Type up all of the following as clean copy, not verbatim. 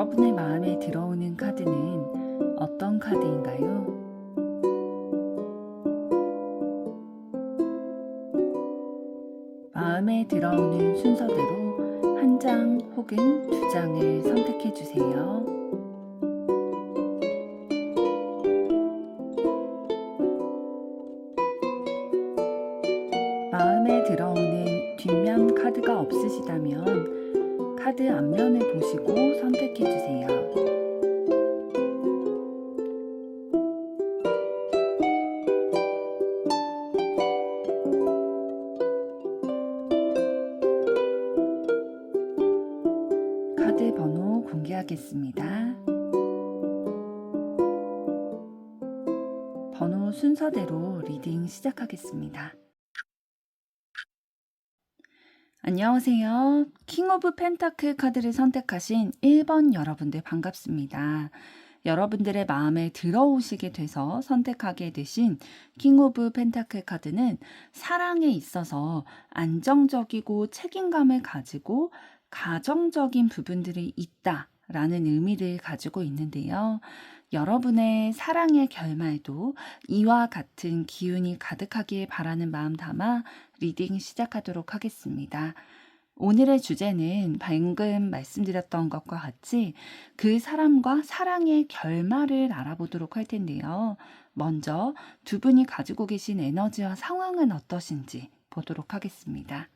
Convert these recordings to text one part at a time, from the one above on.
여러분의 마음에 들어오는 카드는 어떤 카드인가요? 마음에 들어오는 순서대로 한 장 혹은 두 장을 선택해 주세요. 마음에 들어오는 뒷면 카드가 없으시다면 카드 앞면을 보시고 선택해 주세요. 카드 번호 공개하겠습니다. 번호 순서대로 리딩 시작하겠습니다. 안녕하세요. 킹 오브 펜타클 카드를 선택하신 1번 여러분들 반갑습니다. 여러분들의 마음에 들어오시게 돼서 선택하게 되신 킹 오브 펜타클 카드는 사랑에 있어서 안정적이고 책임감을 가지고 가정적인 부분들이 있다라는 의미를 가지고 있는데요. 여러분의 사랑의 결말도 이와 같은 기운이 가득하길 바라는 마음 담아 리딩 시작하도록 하겠습니다. 오늘의 주제는 방금 말씀드렸던 것과 같이 그 사람과 사랑의 결말을 알아보도록 할 텐데요. 먼저 두 분이 가지고 계신 에너지와 상황은 어떠신지 보도록 하겠습니다.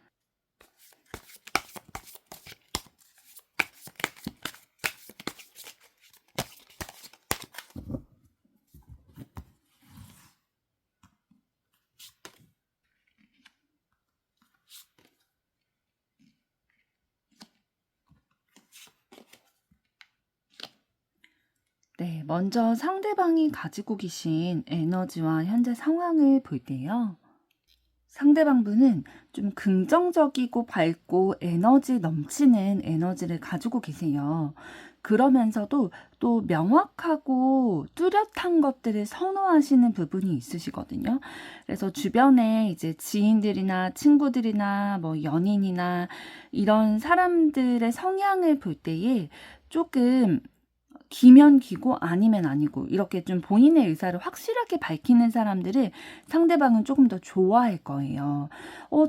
네, 먼저 상대방이 가지고 계신 에너지와 현재 상황을 볼 때요. 상대방 분은 좀 긍정적이고 밝고 에너지 넘치는 에너지를 가지고 계세요. 그러면서도 또 명확하고 뚜렷한 것들을 선호하시는 부분이 있으시거든요. 그래서 주변에 이제 지인들이나 친구들이나 뭐 연인이나 이런 사람들의 성향을 볼 때에 조금 기면 기고 아니면 아니고 이렇게 좀 본인의 의사를 확실하게 밝히는 사람들을 상대방은 조금 더 좋아할 거예요.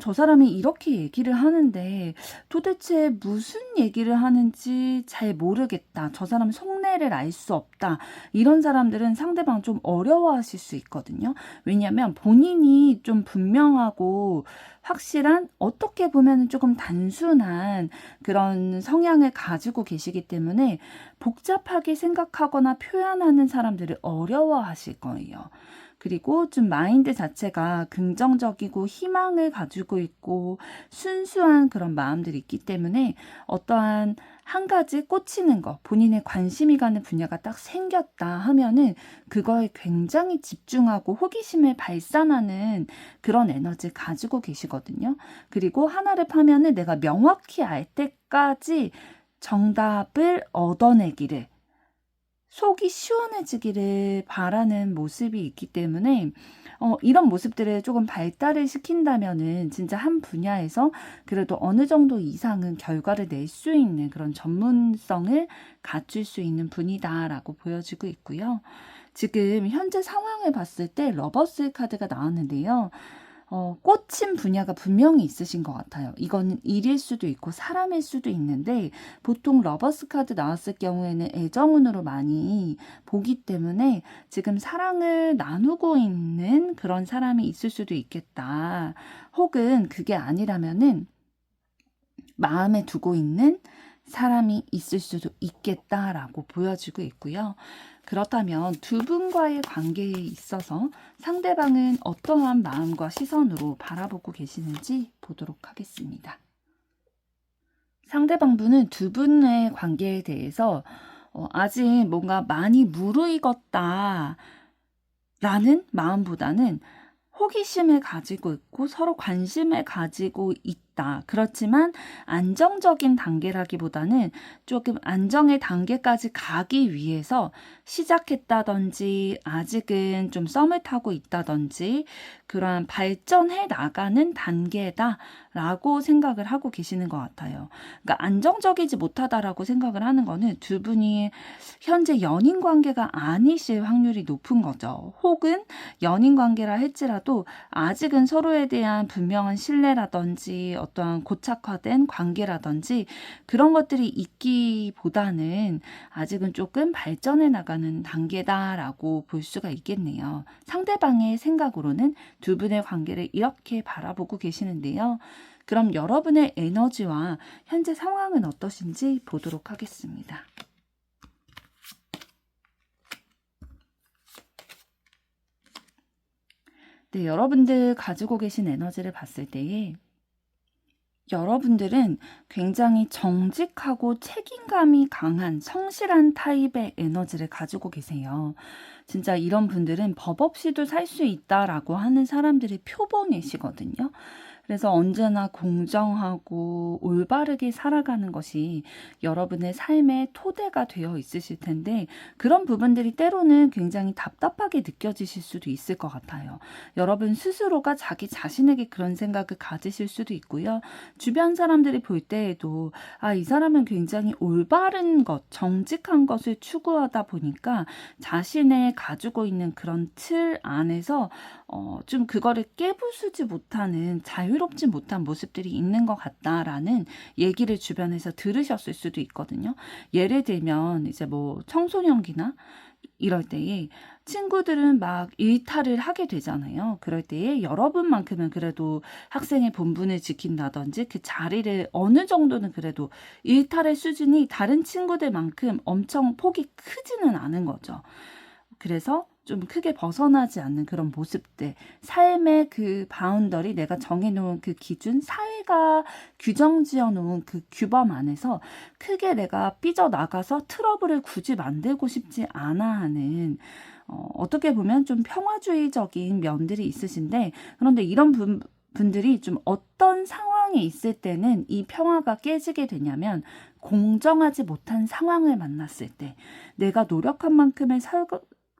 저 사람이 이렇게 얘기를 하는데 도대체 무슨 얘기를 하는지 잘 모르겠다. 저 사람 속내를 알 수 없다. 이런 사람들은 상대방 좀 어려워하실 수 있거든요. 왜냐하면 본인이 좀 분명하고 확실한 어떻게 보면 조금 단순한 그런 성향을 가지고 계시기 때문에 복잡하게 생각하거나 표현하는 사람들을 어려워하실 거예요. 그리고 좀 마인드 자체가 긍정적이고 희망을 가지고 있고 순수한 그런 마음들이 있기 때문에 어떠한 한 가지 꽂히는 거, 본인의 관심이 가는 분야가 딱 생겼다 하면은 그거에 굉장히 집중하고 호기심을 발산하는 그런 에너지를 가지고 계시거든요. 그리고 하나를 파면은 내가 명확히 알 때까지 정답을 얻어내기를, 속이 시원해지기를 바라는 모습이 있기 때문에 이런 모습들을 조금 발달을 시킨다면은 진짜 한 분야에서 그래도 어느 정도 이상은 결과를 낼 수 있는 그런 전문성을 갖출 수 있는 분이다라고 보여지고 있고요. 지금 현재 상황을 봤을 때 러버스 카드가 나왔는데요. 꽂힌 분야가 분명히 있으신 것 같아요. 이거는 일일 수도 있고 사람일 수도 있는데 보통 러버스 카드 나왔을 경우에는 애정운으로 많이 보기 때문에 지금 사랑을 나누고 있는 그런 사람이 있을 수도 있겠다. 혹은 그게 아니라면은 마음에 두고 있는 사람이 있을 수도 있겠다라고 보여지고 있고요. 그렇다면 두 분과의 관계에 있어서 상대방은 어떠한 마음과 시선으로 바라보고 계시는지 보도록 하겠습니다. 상대방 분은 두 분의 관계에 대해서 아직 뭔가 많이 무르익었다 라는 마음보다는 호기심을 가지고 있고 서로 관심을 가지고 있다. 그렇지만 안정적인 단계라기보다는 조금 안정의 단계까지 가기 위해서 시작했다든지 아직은 좀 썸을 타고 있다든지 그러한 발전해 나가는 단계다라고 생각을 하고 계시는 것 같아요. 그러니까 안정적이지 못하다라고 생각을 하는 거는 두 분이 현재 연인 관계가 아니실 확률이 높은 거죠. 혹은 연인 관계라 할지라도 아직은 서로에 대한 분명한 신뢰라든지 어떠한 고착화된 관계라든지 그런 것들이 있기보다는 아직은 조금 발전해 나가는 단계다라고 볼 수가 있겠네요. 상대방의 생각으로는 두 분의 관계를 이렇게 바라보고 계시는데요. 그럼 여러분의 에너지와 현재 상황은 어떠신지 보도록 하겠습니다. 네, 여러분들 가지고 계신 에너지를 봤을 때에 여러분들은 굉장히 정직하고 책임감이 강한 성실한 타입의 에너지를 가지고 계세요. 진짜 이런 분들은 법 없이도 살 수 있다라고 하는 사람들의 표본이시거든요. 그래서 언제나 공정하고 올바르게 살아가는 것이 여러분의 삶의 토대가 되어 있으실 텐데 그런 부분들이 때로는 굉장히 답답하게 느껴지실 수도 있을 것 같아요. 여러분 스스로가 자기 자신에게 그런 생각을 가지실 수도 있고요. 주변 사람들이 볼 때에도 이 사람은 굉장히 올바른 것, 정직한 것을 추구하다 보니까 자신의 가지고 있는 그런 틀 안에서 좀 그거를 깨부수지 못하는 자유롭지 못한 모습들이 있는 것 같다라는 얘기를 주변에서 들으셨을 수도 있거든요. 예를 들면 이제 뭐 청소년기나 이럴 때에 친구들은 막 일탈을 하게 되잖아요. 그럴 때에 여러분만큼은 그래도 학생의 본분을 지킨다든지 그 자리를 어느 정도는 그래도 일탈의 수준이 다른 친구들만큼 엄청 폭이 크지는 않은 거죠. 그래서 좀 크게 벗어나지 않는 그런 모습들, 삶의 그 바운더리, 내가 정해놓은 그 기준, 사회가 규정 지어놓은 그 규범 안에서 크게 내가 삐져나가서 트러블을 굳이 만들고 싶지 않아 하는 어떻게 보면 좀 평화주의적인 면들이 있으신데 그런데 이런 분들이 좀 어떤 상황에 있을 때는 이 평화가 깨지게 되냐면 공정하지 못한 상황을 만났을 때 내가 노력한 만큼의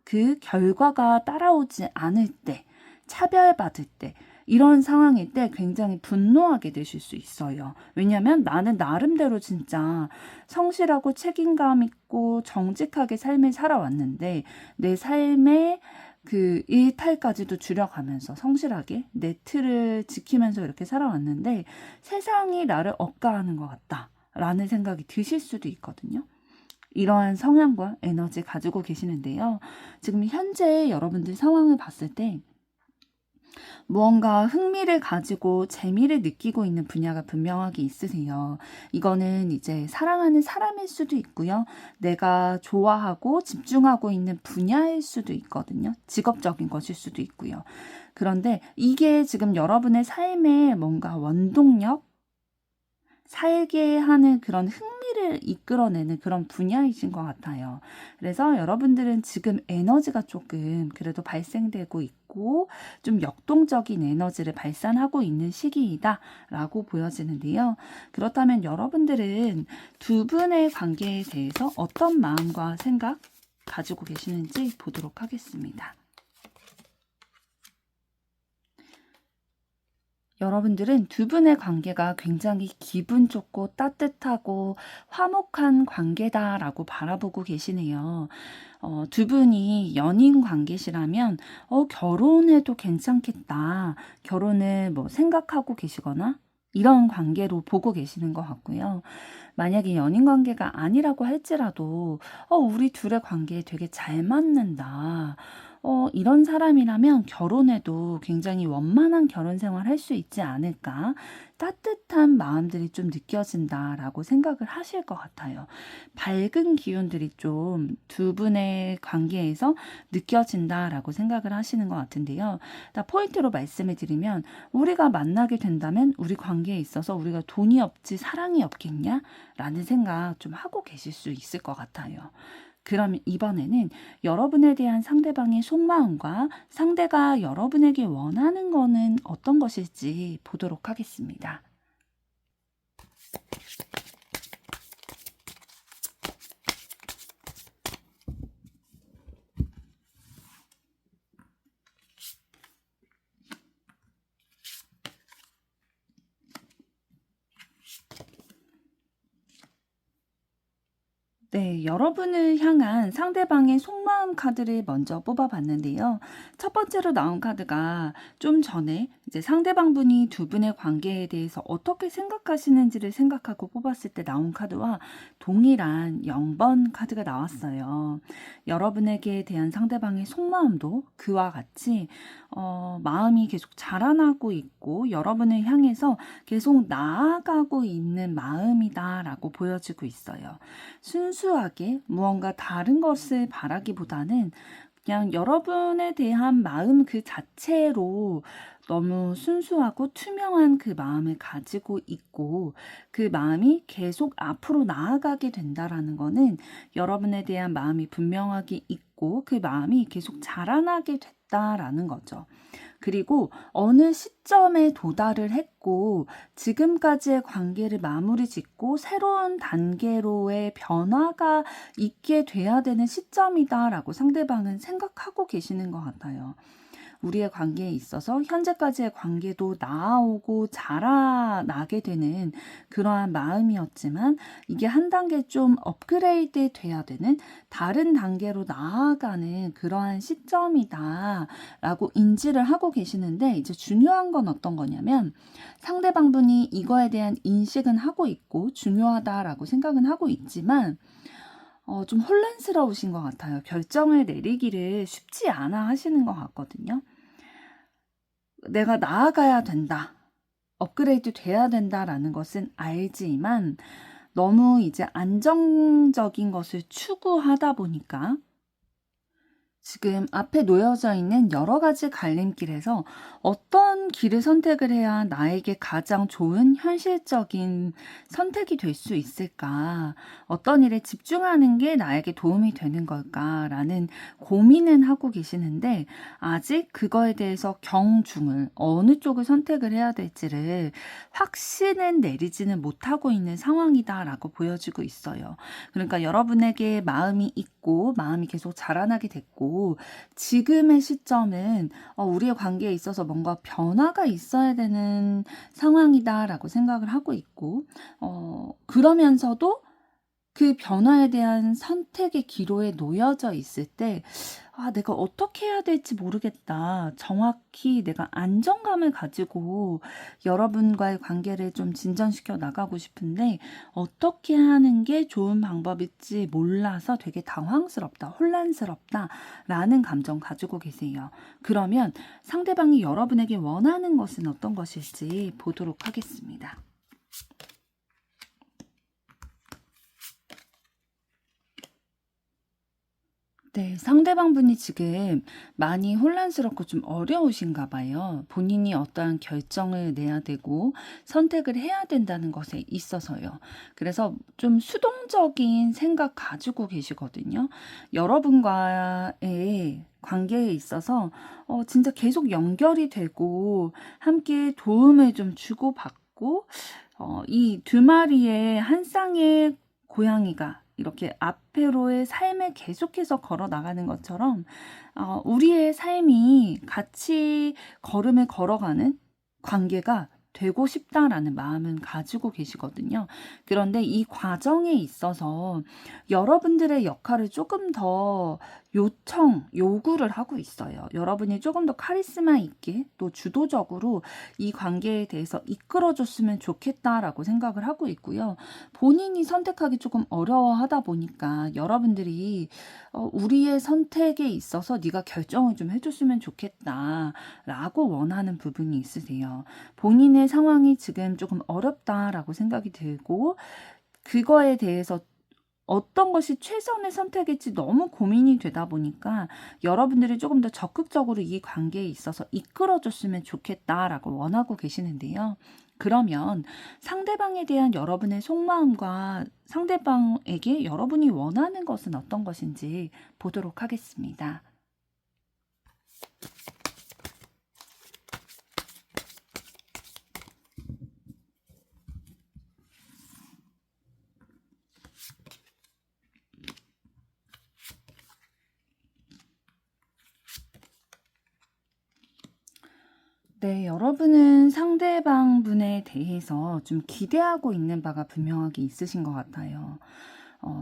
그 결과가 따라오지 않을 때, 차별받을 때, 이런 상황일 때 굉장히 분노하게 되실 수 있어요. 왜냐하면 나는 나름대로 진짜 성실하고 책임감 있고 정직하게 삶을 살아왔는데 내 삶에 그 일탈까지도 줄여가면서 성실하게 내 틀을 지키면서 이렇게 살아왔는데 세상이 나를 억까하는 것 같다라는 생각이 드실 수도 있거든요. 이러한 성향과 에너지 가지고 계시는데요. 지금 현재 여러분들 상황을 봤을 때 무언가 흥미를 가지고 재미를 느끼고 있는 분야가 분명하게 있으세요. 이거는 이제 사랑하는 사람일 수도 있고요. 내가 좋아하고 집중하고 있는 분야일 수도 있거든요. 직업적인 것일 수도 있고요. 그런데 이게 지금 여러분의 삶의 뭔가 원동력, 살게 하는 그런 흥미를 이끌어내는 그런 분야이신 것 같아요. 그래서 여러분들은 지금 에너지가 조금 그래도 발생되고 있고 좀 역동적인 에너지를 발산하고 있는 시기이다라고 보여지는데요. 그렇다면 여러분들은 두 분의 관계에 대해서 어떤 마음과 생각 가지고 계시는지 보도록 하겠습니다. 여러분들은 두 분의 관계가 굉장히 기분 좋고 따뜻하고 화목한 관계다라고 바라보고 계시네요. 두 분이 연인 관계시라면 결혼해도 괜찮겠다. 결혼을 뭐 생각하고 계시거나 이런 관계로 보고 계시는 것 같고요. 만약에 연인 관계가 아니라고 할지라도 우리 둘의 관계에 되게 잘 맞는다. 이런 사람이라면 결혼해도 굉장히 원만한 결혼 생활 할 수 있지 않을까? 따뜻한 마음들이 좀 느껴진다라고 생각을 하실 것 같아요. 밝은 기운들이 좀 두 분의 관계에서 느껴진다라고 생각을 하시는 것 같은데요. 포인트로 말씀을 드리면 우리가 만나게 된다면 우리 관계에 있어서 우리가 돈이 없지 사랑이 없겠냐? 라는 생각 좀 하고 계실 수 있을 것 같아요. 그럼 이번에는 여러분에 대한 상대방의 속마음과 상대가 여러분에게 원하는 거는 어떤 것일지 보도록 하겠습니다. 네, 여러분을 향한 상대방의 속마음 카드를 먼저 뽑아봤는데요. 첫 번째로 나온 카드가 좀 전에 이제 상대방분이 두 분의 관계에 대해서 어떻게 생각하시는지를 생각하고 뽑았을 때 나온 카드와 동일한 0번 카드가 나왔어요. 여러분에게 대한 상대방의 속마음도 그와 같이 마음이 계속 자라나고 있고 여러분을 향해서 계속 나아가고 있는 마음이다라고 보여지고 있어요. 순수하게 무언가 다른 것을 바라기보다는 그냥 여러분에 대한 마음 그 자체로 너무 순수하고 투명한 그 마음을 가지고 있고 그 마음이 계속 앞으로 나아가게 된다라는 거는 여러분에 대한 마음이 분명하게 있고 그 마음이 계속 자라나게 됐다라는 거죠. 그리고 어느 시점에 도달을 했고 지금까지의 관계를 마무리 짓고 새로운 단계로의 변화가 있게 돼야 되는 시점이다라고 상대방은 생각하고 계시는 것 같아요. 우리의 관계에 있어서 현재까지의 관계도 나아오고 자라나게 되는 그러한 마음이었지만 이게 한 단계 좀 업그레이드 돼야 되는 다른 단계로 나아가는 그러한 시점이다라고 인지를 하고 계시는데 이제 중요한 건 어떤 거냐면 상대방분이 이거에 대한 인식은 하고 있고 중요하다라고 생각은 하고 있지만 좀 혼란스러우신 것 같아요. 결정을 내리기를 쉽지 않아 하시는 것 같거든요. 내가 나아가야 된다. 업그레이드 돼야 된다라는 것은 알지만 너무 이제 안정적인 것을 추구하다 보니까 지금 앞에 놓여져 있는 여러 가지 갈림길에서 어떤 길을 선택을 해야 나에게 가장 좋은 현실적인 선택이 될 수 있을까? 어떤 일에 집중하는 게 나에게 도움이 되는 걸까라는 고민은 하고 계시는데 아직 그거에 대해서 경중을 어느 쪽을 선택을 해야 될지를 확신은 내리지는 못하고 있는 상황이다라고 보여지고 있어요. 그러니까 여러분에게 마음이 있고 마음이 계속 자라나게 됐고 지금의 시점은 우리의 관계에 있어서 뭔가 변화가 있어야 되는 상황이다라고 생각을 하고 있고 그러면서도 그 변화에 대한 선택의 기로에 놓여져 있을 때 내가 어떻게 해야 될지 모르겠다. 정확히 내가 안정감을 가지고 여러분과의 관계를 좀 진전시켜 나가고 싶은데 어떻게 하는 게 좋은 방법일지 몰라서 되게 당황스럽다, 혼란스럽다 라는 감정 가지고 계세요. 그러면 상대방이 여러분에게 원하는 것은 어떤 것일지 보도록 하겠습니다. 네, 상대방분이 지금 많이 혼란스럽고 좀 어려우신가 봐요. 본인이 어떠한 결정을 내야 되고 선택을 해야 된다는 것에 있어서요. 그래서 좀 수동적인 생각 가지고 계시거든요. 여러분과의 관계에 있어서 진짜 계속 연결이 되고 함께 도움을 좀 주고받고 이 두 마리의 한 쌍의 고양이가 이렇게 앞으로의 삶을 계속해서 걸어 나가는 것처럼 우리의 삶이 같이 걸음을 걸어가는 관계가 되고 싶다라는 마음은 가지고 계시거든요. 그런데 이 과정에 있어서 여러분들의 역할을 조금 더 요구를 하고 있어요. 여러분이 조금 더 카리스마 있게 또 주도적으로 이 관계에 대해서 이끌어줬으면 좋겠다라고 생각을 하고 있고요. 본인이 선택하기 조금 어려워하다 보니까 여러분들이 우리의 선택에 있어서 네가 결정을 좀 해줬으면 좋겠다라고 원하는 부분이 있으세요. 본인의 상황이 지금 조금 어렵다라고 생각이 들고 그거에 대해서 어떤 것이 최선의 선택일지 너무 고민이 되다 보니까 여러분들이 조금 더 적극적으로 이 관계에 있어서 이끌어줬으면 좋겠다라고 원하고 계시는데요. 그러면 상대방에 대한 여러분의 속마음과 상대방에게 여러분이 원하는 것은 어떤 것인지 보도록 하겠습니다. 네, 여러분은 상대방 분에 대해서 좀 기대하고 있는 바가 분명하게 있으신 것 같아요.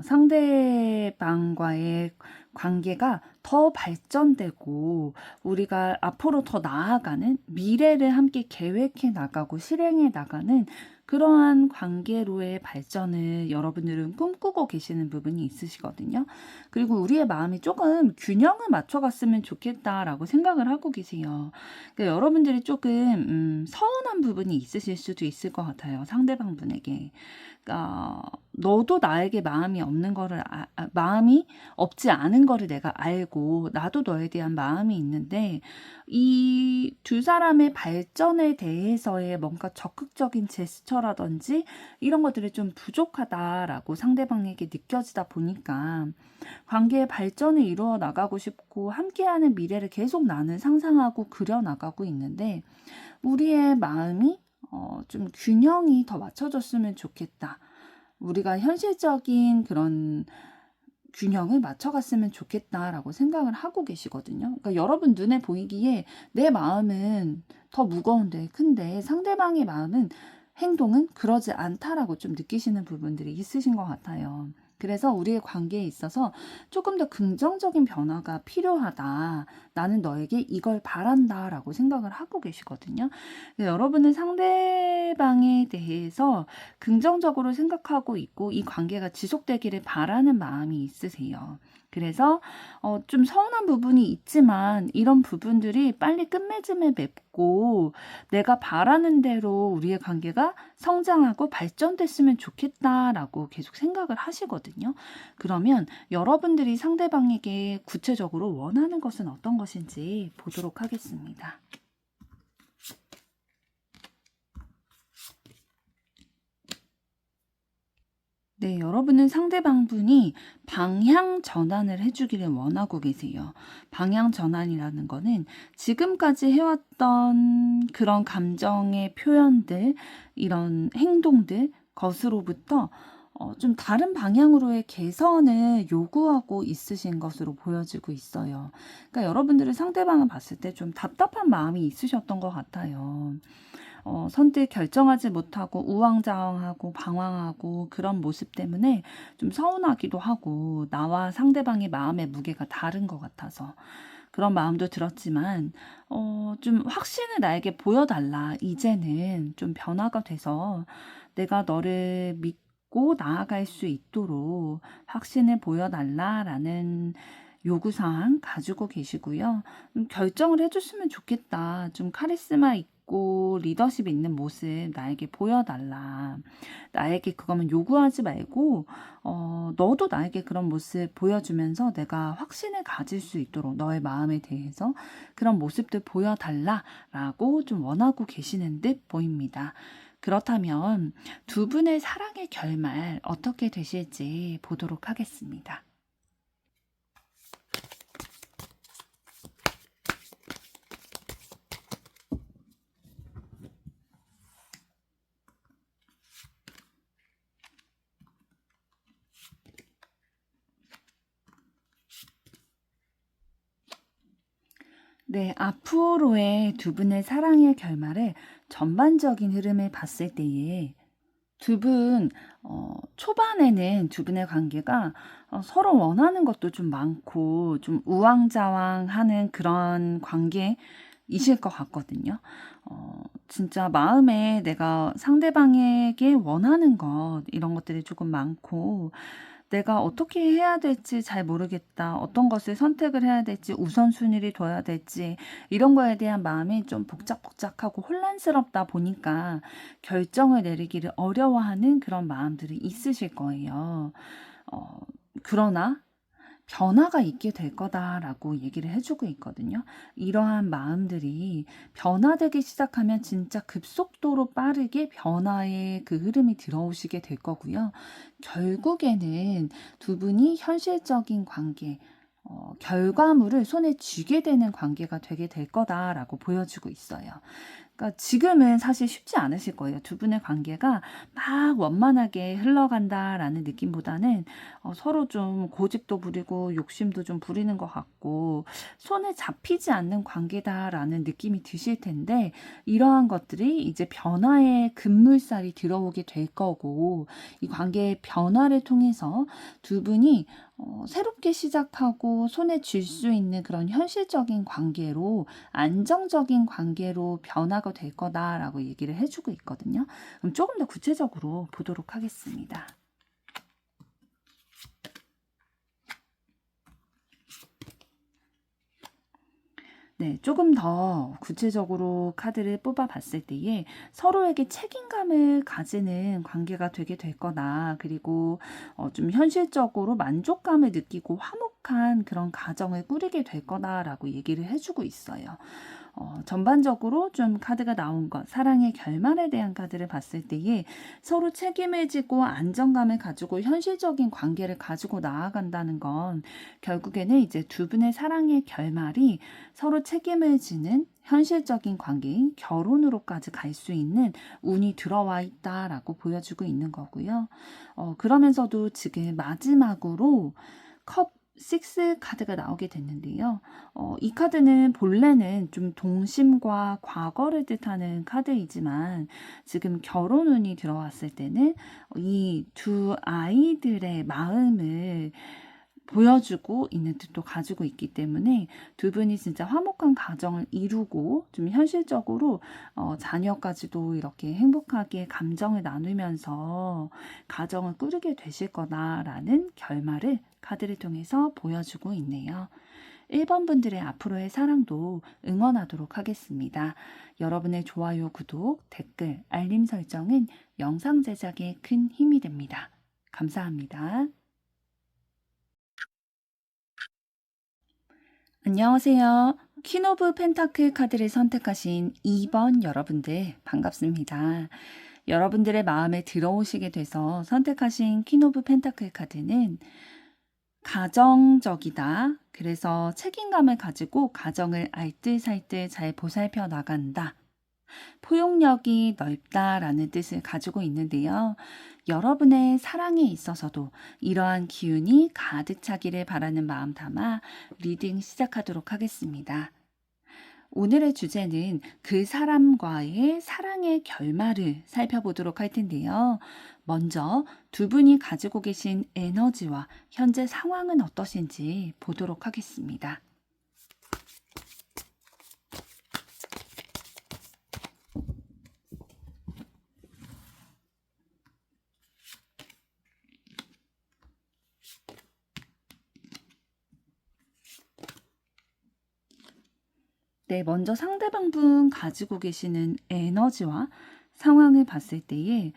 상대방과의 관계가 더 발전되고 우리가 앞으로 더 나아가는 미래를 함께 계획해 나가고 실행해 나가는 그러한 관계로의 발전을 여러분들은 꿈꾸고 계시는 부분이 있으시거든요. 그리고 우리의 마음이 조금 균형을 맞춰갔으면 좋겠다라고 생각을 하고 계세요. 그러니까 여러분들이 조금 서운한 부분이 있으실 수도 있을 것 같아요. 상대방분에게. 그러니까 너도 나에게 마음이 없는 거를 마음이 없지 않은 거를 내가 알고 나도 너에 대한 마음이 있는데 이 두 사람의 발전에 대해서의 뭔가 적극적인 제스처라든지 이런 것들이 좀 부족하다라고 상대방에게 느껴지다 보니까 관계의 발전을 이루어 나가고 싶고 함께하는 미래를 계속 나는 상상하고 그려 나가고 있는데 우리의 마음이 좀 균형이 더 맞춰졌으면 좋겠다. 우리가 현실적인 그런 균형을 맞춰갔으면 좋겠다라고 생각을 하고 계시거든요. 그러니까 여러분 눈에 보이기에 내 마음은 더 무거운데 큰데 상대방의 마음은 행동은 그러지 않다라고 좀 느끼시는 부분들이 있으신 것 같아요. 그래서 우리의 관계에 있어서 조금 더 긍정적인 변화가 필요하다. 나는 너에게 이걸 바란다 라고 생각을 하고 계시거든요. 여러분은 상대방에 대해서 긍정적으로 생각하고 있고 이 관계가 지속되기를 바라는 마음이 있으세요. 그래서 좀 서운한 부분이 있지만 이런 부분들이 빨리 끝맺음을 맺고 내가 바라는 대로 우리의 관계가 성장하고 발전됐으면 좋겠다라고 계속 생각을 하시거든요. 그러면 여러분들이 상대방에게 구체적으로 원하는 것은 어떤 것인지 보도록 하겠습니다. 네, 여러분은 상대방분이 방향 전환을 해주기를 원하고 계세요. 방향 전환이라는 거는 지금까지 해왔던 그런 감정의 표현들, 이런 행동들, 것으로부터 좀 다른 방향으로의 개선을 요구하고 있으신 것으로 보여지고 있어요. 그러니까 여러분들은 상대방을 봤을 때 좀 답답한 마음이 있으셨던 것 같아요. 선뜻 결정하지 못하고 우왕좌왕하고 방황하고 그런 모습 때문에 좀 서운하기도 하고 나와 상대방의 마음의 무게가 다른 것 같아서 그런 마음도 들었지만 좀 확신을 나에게 보여달라. 이제는 좀 변화가 돼서 내가 너를 믿고 나아갈 수 있도록 확신을 보여달라라는 요구사항 가지고 계시고요. 결정을 해줬으면 좋겠다. 좀 카리스마 있고 리더십 있는 모습 나에게 보여달라. 나에게 그거만 요구하지 말고 너도 나에게 그런 모습 보여주면서 내가 확신을 가질 수 있도록 너의 마음에 대해서 그런 모습들 보여달라라고 좀 원하고 계시는 듯 보입니다. 그렇다면 두 분의 사랑의 결말 어떻게 되실지 보도록 하겠습니다. 네, 앞으로의 두 분의 사랑의 결말을 전반적인 흐름을 봤을 때에 두 분, 초반에는 두 분의 관계가 서로 원하는 것도 좀 많고 좀 우왕좌왕하는 그런 관계이실 것 같거든요. 진짜 마음에 내가 상대방에게 원하는 것, 이런 것들이 조금 많고 내가 어떻게 해야 될지 잘 모르겠다. 어떤 것을 선택을 해야 될지, 우선순위를 둬야 될지, 이런 거에 대한 마음이 좀 복잡복잡하고 혼란스럽다 보니까 결정을 내리기를 어려워하는 그런 마음들이 있으실 거예요. 그러나 변화가 있게 될 거다라고 얘기를 해주고 있거든요. 이러한 마음들이 변화되기 시작하면 진짜 급속도로 빠르게 변화의 그 흐름이 들어오시게 될 거고요. 결국에는 두 분이 현실적인 관계, 결과물을 손에 쥐게 되는 관계가 되게 될 거다라고 보여주고 있어요. 그러니까 지금은 사실 쉽지 않으실 거예요. 두 분의 관계가 막 원만하게 흘러간다라는 느낌보다는 서로 좀 고집도 부리고 욕심도 좀 부리는 것 같고 손에 잡히지 않는 관계다라는 느낌이 드실 텐데 이러한 것들이 이제 변화의 급물살이 들어오게 될 거고 이 관계의 변화를 통해서 두 분이 새롭게 시작하고 손에 쥘 수 있는 그런 현실적인 관계로 안정적인 관계로 변화가 될 거다라고 얘기를 해주고 있거든요. 그럼 조금 더 구체적으로 보도록 하겠습니다. 네, 조금 더 구체적으로 카드를 뽑아봤을 때에 서로에게 책임감을 가지는 관계가 되게 될 거다. 그리고 좀 현실적으로 만족감을 느끼고 화목한 그런 가정을 꾸리게 될 거다라고 얘기를 해주고 있어요. 전반적으로 좀 카드가 나온 것, 사랑의 결말에 대한 카드를 봤을 때에 서로 책임을 지고 안정감을 가지고 현실적인 관계를 가지고 나아간다는 건 결국에는 이제 두 분의 사랑의 결말이 서로 책임을 지는 현실적인 관계인 결혼으로까지 갈 수 있는 운이 들어와 있다라고 보여주고 있는 거고요. 그러면서도 지금 마지막으로 컵 6 카드가 나오게 됐는데요. 이 카드는 본래는 좀 동심과 과거를 뜻하는 카드이지만 지금 결혼 운이 들어왔을 때는 이 두 아이들의 마음을 보여주고 있는 뜻도 가지고 있기 때문에 두 분이 진짜 화목한 가정을 이루고 좀 현실적으로 자녀까지도 이렇게 행복하게 감정을 나누면서 가정을 꾸리게 되실 거다라는 결말을 카드를 통해서 보여주고 있네요. 1번 분들의 앞으로의 사랑도 응원하도록 하겠습니다. 여러분의 좋아요, 구독, 댓글, 알림 설정은 영상 제작에 큰 힘이 됩니다. 감사합니다. 안녕하세요. 퀸 오브 펜타클 카드를 선택하신 2번 여러분들 반갑습니다. 여러분들의 마음에 들어오시게 돼서 선택하신 퀸 오브 펜타클 카드는 가정적이다. 그래서 책임감을 가지고 가정을 알뜰살뜰 잘 보살펴 나간다. 포용력이 넓다라는 뜻을 가지고 있는데요. 여러분의 사랑에 있어서도 이러한 기운이 가득 차기를 바라는 마음 담아 리딩 시작하도록 하겠습니다. 오늘의 주제는 그 사람과의 사랑의 결말을 살펴보도록 할 텐데요. 먼저 두 분이 가지고 계신 에너지와 현재 상황은 어떠신지 보도록 하겠습니다. 네, 먼저 상대방 분 가지고 계시는 에너지와 상황을 봤을 때에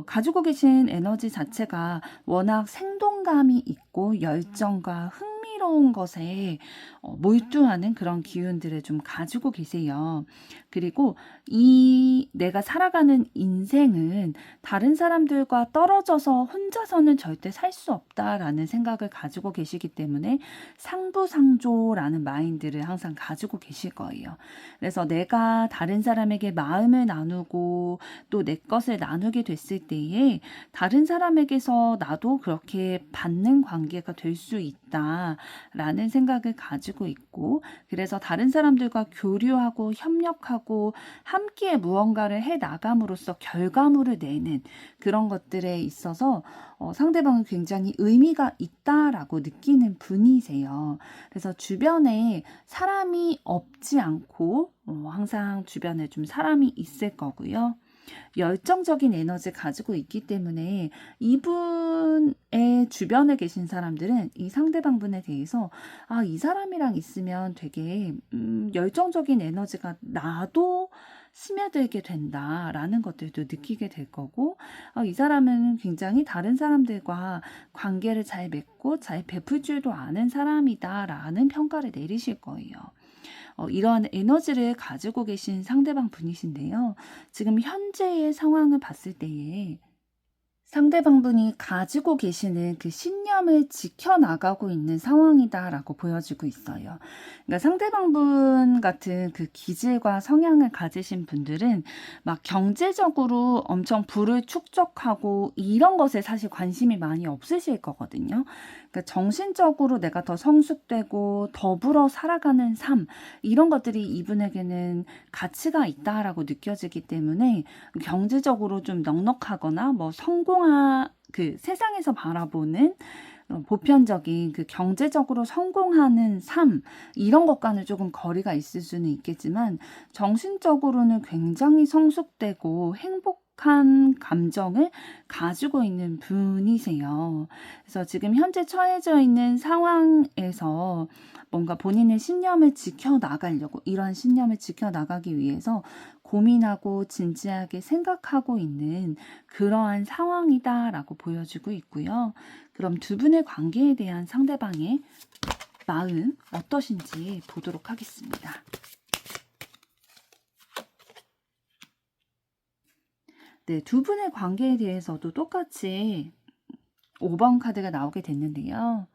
가지고 계신 에너지 자체가 워낙 생동감이 있고 열정과 흥미로운 것에 몰두하는 그런 기운들을 좀 가지고 계세요. 그리고 이 내가 살아가는 인생은 다른 사람들과 떨어져서 혼자서는 절대 살 수 없다라는 생각을 가지고 계시기 때문에 상부상조라는 마인드를 항상 가지고 계실 거예요. 그래서 내가 다른 사람에게 마음을 나누고 또 내 것을 나누게 됐을 때에 다른 사람에게서 나도 그렇게 받는 관계가 될 수 있다라는 생각을 가지고 있고 그래서 다른 사람들과 교류하고 협력하고 함께 무언가를 해 나감으로써 결과물을 내는 그런 것들에 있어서 상대방은 굉장히 의미가 있다라고 느끼는 분이세요. 그래서 주변에 사람이 없지 않고 항상 주변에 좀 사람이 있을 거고요. 열정적인 에너지 가지고 있기 때문에 이분의 주변에 계신 사람들은 이 상대방 분에 대해서 이 사람이랑 있으면 되게 열정적인 에너지가 나도 스며들게 된다라는 것들도 느끼게 될 거고 이 사람은 굉장히 다른 사람들과 관계를 잘 맺고 잘 베풀 줄도 아는 사람이다라는 평가를 내리실 거예요. 이러한 에너지를 가지고 계신 상대방 분이신데요. 지금 현재의 상황을 봤을 때에 상대방분이 가지고 계시는 그 신념을 지켜나가고 있는 상황이다라고 보여지고 있어요. 그러니까 상대방분 같은 그 기질과 성향을 가지신 분들은 막 경제적으로 엄청 부를 축적하고 이런 것에 사실 관심이 많이 없으실 거거든요. 그러니까 정신적으로 내가 더 성숙되고 더불어 살아가는 삶, 이런 것들이 이분에게는 가치가 있다라고 느껴지기 때문에 경제적으로 좀 넉넉하거나 뭐 그 세상에서 바라보는 보편적인 그 경제적으로 성공하는 삶, 이런 것과는 조금 거리가 있을 수는 있겠지만 정신적으로는 굉장히 성숙되고 행복한 감정을 가지고 있는 분이세요. 그래서 지금 현재 처해져 있는 상황에서 뭔가 본인의 신념을 지켜나가려고, 이러한 신념을 지켜나가기 위해서 고민하고 진지하게 생각하고 있는 그러한 상황이다라고 보여지고 있고요. 그럼 두 분의 관계에 대한 상대방의 마음 어떠신지 보도록 하겠습니다. 네, 두 분의 관계에 대해서도 똑같이 5번 카드가 나오게 됐는데요.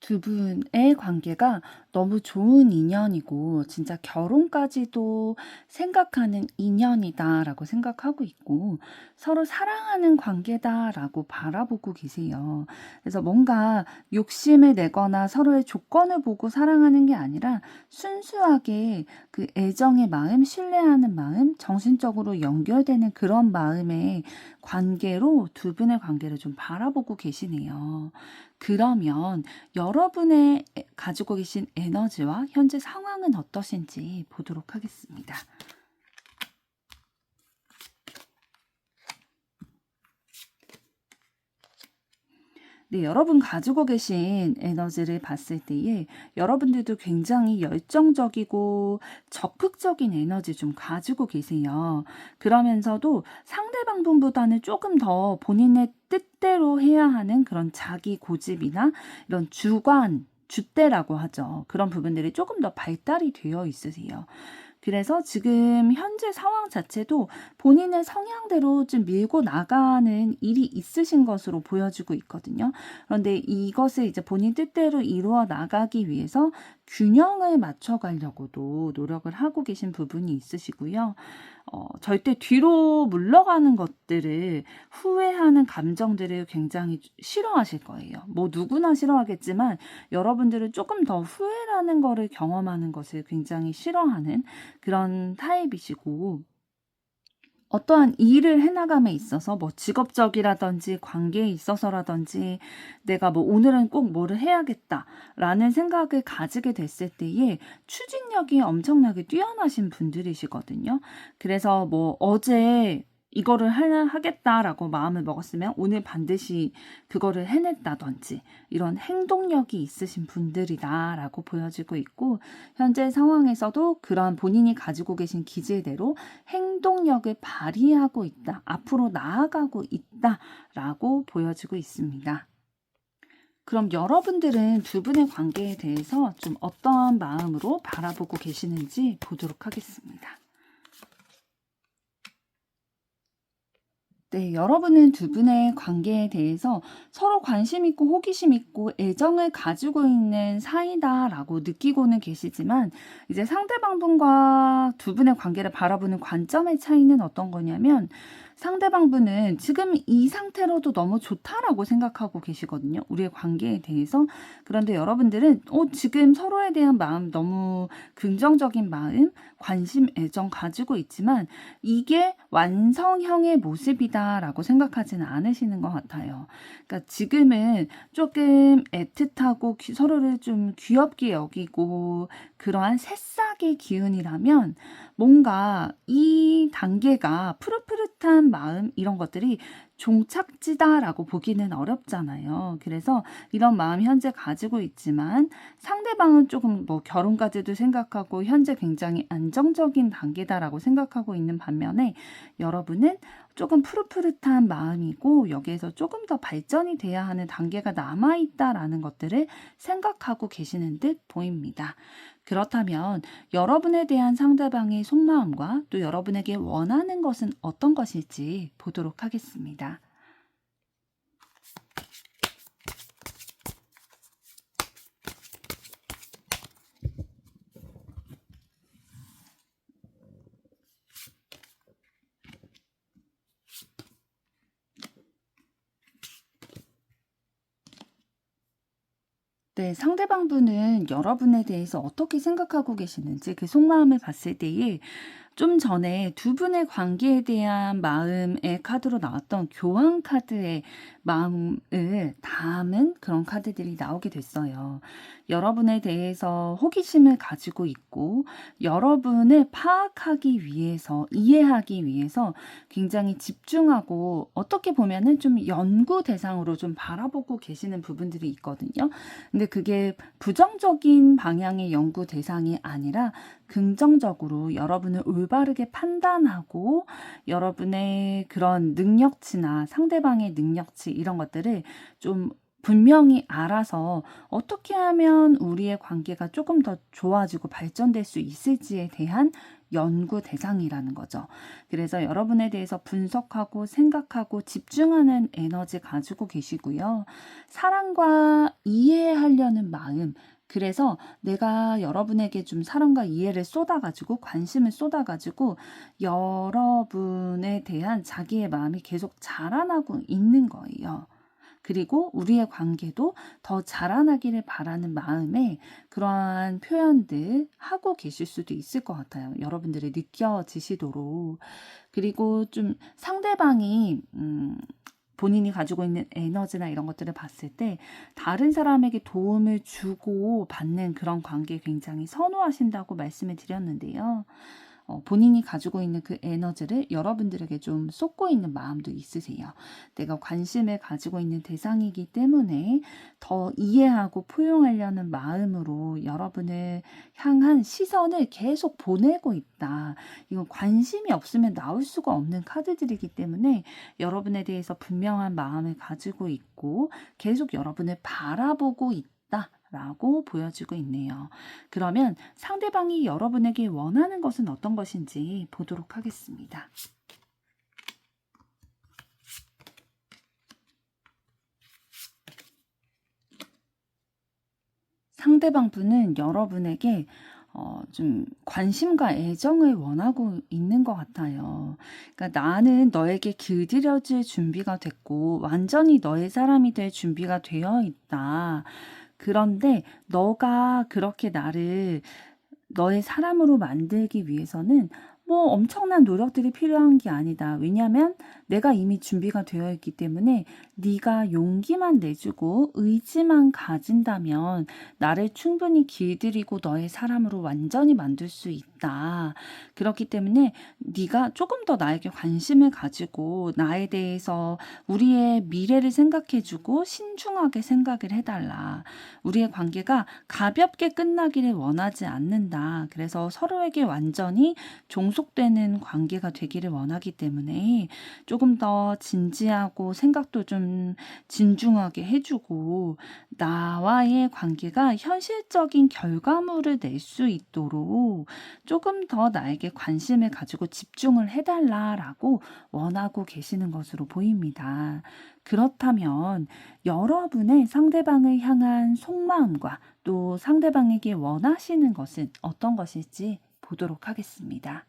두 분의 관계가 너무 좋은 인연이고 진짜 결혼까지도 생각하는 인연이다라고 생각하고 있고 서로 사랑하는 관계다라고 바라보고 계세요. 그래서 뭔가 욕심을 내거나 서로의 조건을 보고 사랑하는 게 아니라 순수하게 그 애정의 마음, 신뢰하는 마음, 정신적으로 연결되는 그런 마음의 관계로 두 분의 관계를 좀 바라보고 계시네요. 그러면 여러분의 가지고 계신 에너지와 현재 상황은 어떠신지 보도록 하겠습니다. 네, 여러분 가지고 계신 에너지를 봤을 때에 여러분들도 굉장히 열정적이고 적극적인 에너지 좀 가지고 계세요. 그러면서도 상대방 분보다는 조금 더 본인의 뜻대로 해야 하는 그런 자기 고집이나 이런 주대라고 하죠. 그런 부분들이 조금 더 발달이 되어 있으세요. 그래서 지금 현재 상황 자체도 본인의 성향대로 좀 밀고 나가는 일이 있으신 것으로 보여지고 있거든요. 그런데 이것을 이제 본인 뜻대로 이루어 나가기 위해서 균형을 맞춰가려고도 노력을 하고 계신 부분이 있으시고요. 절대 뒤로 물러가는 것들을 후회하는 감정들을 굉장히 싫어하실 거예요. 뭐 누구나 싫어하겠지만 여러분들은 조금 더 후회라는 거를 경험하는 것을 굉장히 싫어하는 그런 타입이시고 어떠한 일을 해나감에 있어서 뭐 직업적이라든지 관계에 있어서라든지 내가 뭐 오늘은 꼭 뭐를 해야겠다라는 생각을 가지게 됐을 때에 추진력이 엄청나게 뛰어나신 분들이시거든요. 그래서 뭐 어제 이거를 하겠다라고 마음을 먹었으면 오늘 반드시 그거를 해냈다든지 이런 행동력이 있으신 분들이다라고 보여지고 있고 현재 상황에서도 그런 본인이 가지고 계신 기질대로 행동력을 발휘하고 있다, 앞으로 나아가고 있다라고 보여지고 있습니다. 그럼 여러분들은 두 분의 관계에 대해서 좀 어떠한 마음으로 바라보고 계시는지 보도록 하겠습니다. 네, 여러분은 두 분의 관계에 대해서 서로 관심 있고 호기심 있고 애정을 가지고 있는 사이다라고 느끼고는 계시지만 이제 상대방 분과 두 분의 관계를 바라보는 관점의 차이는 어떤 거냐면 상대방 분은 지금 이 상태로도 너무 좋다라고 생각하고 계시거든요. 우리의 관계에 대해서. 그런데 여러분들은 지금 서로에 대한 마음 너무 긍정적인 마음, 관심, 애정 가지고 있지만 이게 완성형의 모습이다라고 생각하지는 않으시는 것 같아요. 그러니까 지금은 조금 애틋하고 서로를 좀 귀엽게 여기고 그러한 새싹의 기운이라면 뭔가 이 단계가 푸릇푸릇한 마음 이런 것들이 종착지다라고 보기는 어렵잖아요. 그래서 이런 마음 현재 가지고 있지만 상대방은 조금 뭐 결혼까지도 생각하고 현재 굉장히 안정적인 단계다라고 생각하고 있는 반면에 여러분은 조금 푸릇푸릇한 마음이고 여기에서 조금 더 발전이 돼야 하는 단계가 남아있다라는 것들을 생각하고 계시는 듯 보입니다. 그렇다면 여러분에 대한 상대방의 속마음과 또 여러분에게 원하는 것은 어떤 것일지 보도록 하겠습니다. 네, 상대방분은 여러분에 대해서 어떻게 생각하고 계시는지 그 속마음을 봤을 때에 좀 전에 두 분의 관계에 대한 마음의 카드로 나왔던 교환 카드의 마음을 담은 그런 카드들이 나오게 됐어요. 여러분에 대해서 호기심을 가지고 있고 여러분을 파악하기 위해서, 이해하기 위해서 굉장히 집중하고 어떻게 보면은 좀 연구 대상으로 좀 바라보고 계시는 부분들이 있거든요. 근데 그게 부정적인 방향의 연구 대상이 아니라 긍정적으로 여러분을 올바르게 판단하고 여러분의 그런 능력치나 상대방의 능력치 이런 것들을 좀 분명히 알아서 어떻게 하면 우리의 관계가 조금 더 좋아지고 발전될 수 있을지에 대한 연구 대상이라는 거죠. 그래서 여러분에 대해서 분석하고 생각하고 집중하는 에너지 가지고 계시고요. 사랑과 이해하려는 마음, 그래서 내가 여러분에게 좀 사랑과 이해를 쏟아가지고 관심을 쏟아가지고 여러분에 대한 자기의 마음이 계속 자라나고 있는 거예요. 그리고 우리의 관계도 더 자라나기를 바라는 마음에 그러한 표현들 하고 계실 수도 있을 것 같아요. 여러분들이 느껴지시도록. 그리고 좀 상대방이 본인이 가지고 있는 에너지나 이런 것들을 봤을 때 다른 사람에게 도움을 주고 받는 그런 관계 굉장히 선호하신다고 말씀을 드렸는데요. 본인이 가지고 있는 그 에너지를 여러분들에게 좀 쏟고 있는 마음도 있으세요. 내가 관심을 가지고 있는 대상이기 때문에 더 이해하고 포용하려는 마음으로 여러분을 향한 시선을 계속 보내고 있다. 이건 관심이 없으면 나올 수가 없는 카드들이기 때문에 여러분에 대해서 분명한 마음을 가지고 있고 계속 여러분을 바라보고 있다. 라고 보여지고 있네요. 그러면 상대방이 여러분에게 원하는 것은 어떤 것인지 보도록 하겠습니다. 상대방 분은 여러분에게 좀 관심과 애정을 원하고 있는 것 같아요. 그러니까 나는 너에게 길들여질 준비가 됐고 완전히 너의 사람이 될 준비가 되어 있다. 그런데 너가 그렇게 나를 너의 사람으로 만들기 위해서는 뭐 엄청난 노력들이 필요한 게 아니다. 왜냐하면 내가 이미 준비가 되어 있기 때문에 네가 용기만 내주고 의지만 가진다면 나를 충분히 길들이고 너의 사람으로 완전히 만들 수 있다. 그렇기 때문에 네가 조금 더 나에게 관심을 가지고 나에 대해서 우리의 미래를 생각해주고 신중하게 생각을 해달라. 우리의 관계가 가볍게 끝나기를 원하지 않는다. 그래서 서로에게 완전히 종속되는 관계가 되기를 원하기 때문에 조금 더 진지하고 생각도 좀 진중하게 해주고 나와의 관계가 현실적인 결과물을 낼 수 있도록 조금 더 나에게 관심을 가지고 집중을 해달라라고 원하고 계시는 것으로 보입니다. 그렇다면 여러분의 상대방을 향한 속마음과 또 상대방에게 원하시는 것은 어떤 것일지 보도록 하겠습니다.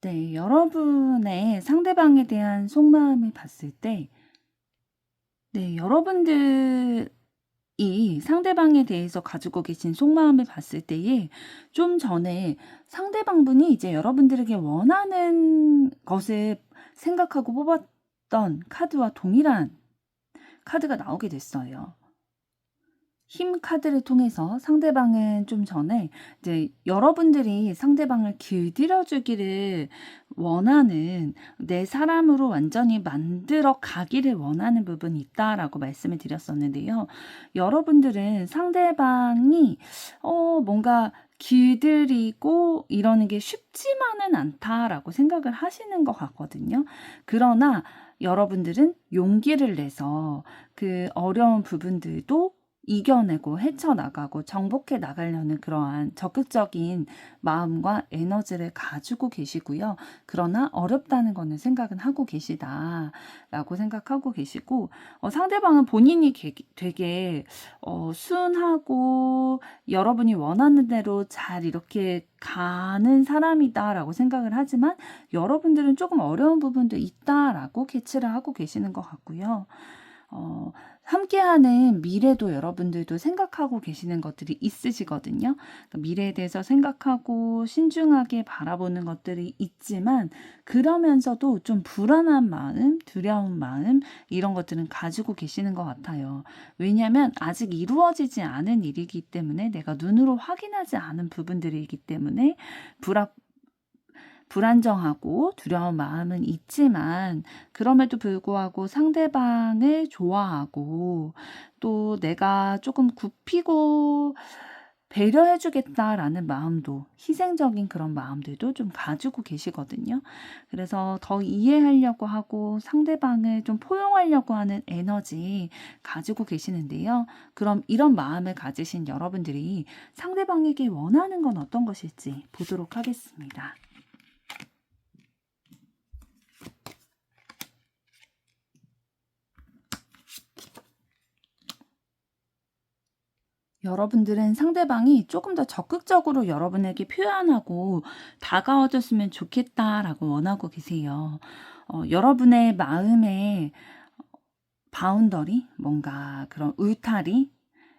네, 여러분의 상대방에 대한 속마음을 봤을 때, 네, 여러분들이 상대방에 대해서 가지고 계신 속마음을 봤을 때에 좀 전에 상대방분이 이제 여러분들에게 원하는 것을 생각하고 뽑았던 카드와 동일한 카드가 나오게 됐어요. 힘 카드를 통해서 상대방은 좀 전에 이제 여러분들이 상대방을 길들여 주기를 원하는 내 사람으로 완전히 만들어 가기를 원하는 부분이 있다라고 말씀을 드렸었는데요. 여러분들은 상대방이 뭔가 길들이고 이러는 게 쉽지만은 않다라고 생각을 하시는 것 같거든요. 그러나 여러분들은 용기를 내서 그 어려운 부분들도 이겨내고 헤쳐나가고 정복해 나가려는 그러한 적극적인 마음과 에너지를 가지고 계시고요. 그러나 어렵다는 거는 생각은 하고 계시다라고 생각하고 계시고, 상대방은 본인이 되게 순하고 여러분이 원하는 대로 잘 이렇게 가는 사람이다라고 생각을 하지만 여러분들은 조금 어려운 부분도 있다라고 캐치를 하고 계시는 것 같고요. 함께하는 미래도 여러분들도 생각하고 계시는 것들이 있으시거든요. 그러니까 미래에 대해서 생각하고 신중하게 바라보는 것들이 있지만 그러면서도 좀 불안한 마음, 두려운 마음 이런 것들은 가지고 계시는 것 같아요. 왜냐하면 아직 이루어지지 않은 일이기 때문에 내가 눈으로 확인하지 않은 부분들이기 때문에 불안정하고 두려운 마음은 있지만 그럼에도 불구하고 상대방을 좋아하고 또 내가 조금 굽히고 배려해 주겠다라는 마음도 희생적인 그런 마음들도 좀 가지고 계시거든요. 그래서 더 이해하려고 하고 상대방을 좀 포용하려고 하는 에너지 가지고 계시는데요. 그럼 이런 마음을 가지신 여러분들이 상대방에게 원하는 건 어떤 것일지 보도록 하겠습니다. 여러분들은 상대방이 조금 더 적극적으로 여러분에게 표현하고 다가와줬으면 좋겠다라고 원하고 계세요. 여러분의 마음에 바운더리, 뭔가 그런 울타리,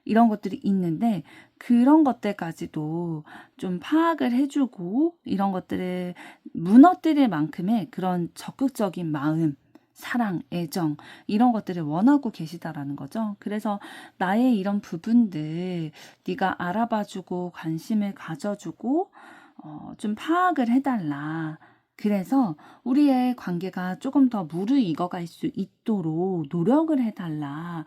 이런 것들이 있는데 그런 것들까지도 좀 파악을 해주고 이런 것들을 무너뜨릴 만큼의 그런 적극적인 마음, 사랑, 애정 이런 것들을 원하고 계시다라는 거죠. 그래서 나의 이런 부분들 네가 알아봐주고 관심을 가져주고 좀 파악을 해달라. 그래서 우리의 관계가 조금 더 무르익어갈 수 있도록 노력을 해달라.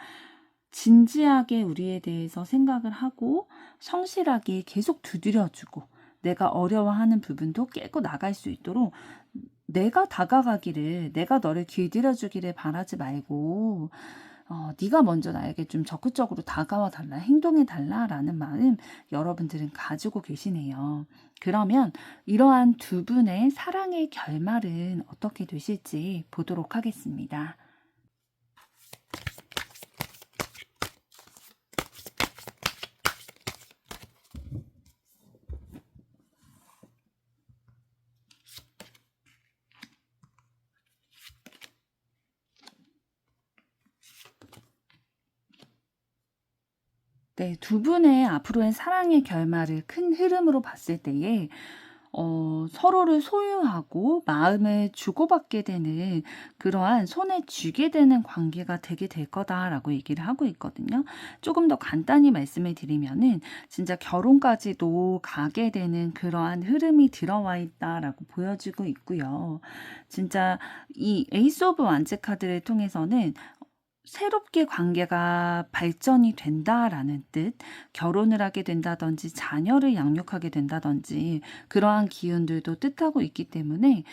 진지하게 우리에 대해서 생각을 하고 성실하게 계속 두드려주고 내가 어려워하는 부분도 깨고 나갈 수 있도록 내가 다가가기를, 내가 너를 길들여주기를 바라지 말고 네가 먼저 나에게 좀 적극적으로 다가와 달라, 행동해 달라라는 마음 여러분들은 가지고 계시네요. 그러면 이러한 두 분의 사랑의 결말은 어떻게 되실지 보도록 하겠습니다. 네, 두 분의 앞으로의 사랑의 결말을 큰 흐름으로 봤을 때에 서로를 소유하고 마음을 주고받게 되는 그러한 손에 쥐게 되는 관계가 되게 될 거다라고 얘기를 하고 있거든요. 조금 더 간단히 말씀을 드리면은 진짜 결혼까지도 가게 되는 그러한 흐름이 들어와 있다라고 보여지고 있고요. 진짜 이 에이스 오브 완즈 카드를 통해서는 새롭게 관계가 발전이 된다라는 뜻, 결혼을 하게 된다든지 자녀를 양육하게 된다든지 그러한 기운들도 뜻하고 있기 때문에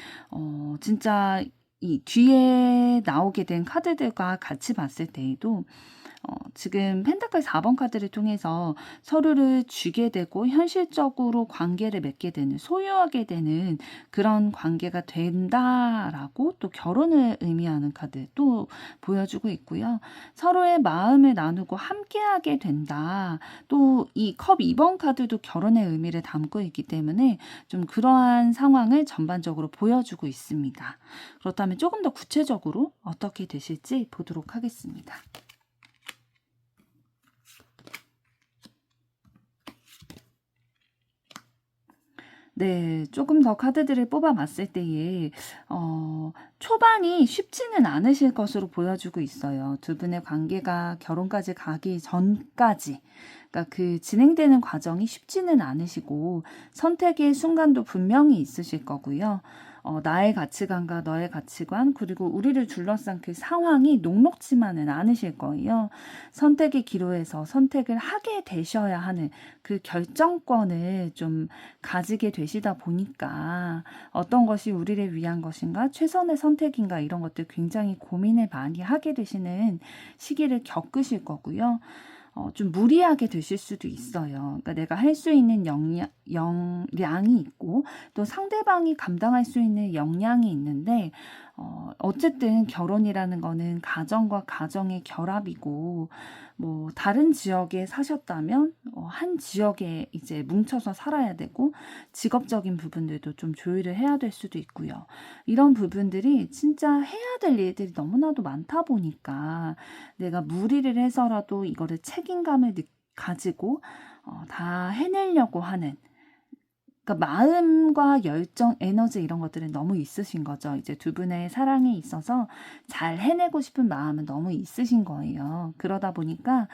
진짜 이 뒤에 나오게 된 카드들과 같이 봤을 때에도 지금 펜타클 4번 카드를 통해서 서로를 쥐게 되고 현실적으로 관계를 맺게 되는, 소유하게 되는 그런 관계가 된다라고 또 결혼을 의미하는 카드 또 보여주고 있고요. 서로의 마음을 나누고 함께하게 된다. 또 이 컵 2번 카드도 결혼의 의미를 담고 있기 때문에 좀 그러한 상황을 전반적으로 보여주고 있습니다. 그렇다면 조금 더 구체적으로 어떻게 되실지 보도록 하겠습니다. 네. 조금 더 카드들을 뽑아봤을 때에 초반이 쉽지는 않으실 것으로 보여주고 있어요. 두 분의 관계가 결혼까지 가기 전까지 그러니까 그 진행되는 과정이 쉽지는 않으시고 선택의 순간도 분명히 있으실 거고요. 나의 가치관과 너의 가치관 그리고 우리를 둘러싼 그 상황이 녹록지만은 않으실 거예요. 선택의 기로에서 선택을 하게 되셔야 하는 그 결정권을 좀 가지게 되시다 보니까 어떤 것이 우리를 위한 것인가, 최선의 선택인가 이런 것들 굉장히 고민을 많이 하게 되시는 시기를 겪으실 거고요. 좀 무리하게 되실 수도 있어요. 그러니까 내가 할 수 있는 역량이 있고 또 상대방이 감당할 수 있는 역량이 있는데 어쨌든 결혼이라는 거는 가정과 가정의 결합이고 뭐 다른 지역에 사셨다면 한 지역에 이제 뭉쳐서 살아야 되고 직업적인 부분들도 좀 조율을 해야 될 수도 있고요. 이런 부분들이 진짜 해야 될 일들이 너무나도 많다 보니까 내가 무리를 해서라도 이거를 책임감을 가지고 다 해내려고 하는, 그러니까 마음과 열정, 에너지 이런 것들은 너무 있으신 거죠. 이제 두 분의 사랑에 있어서 잘 해내고 싶은 마음은 너무 있으신 거예요. 그러다 보니까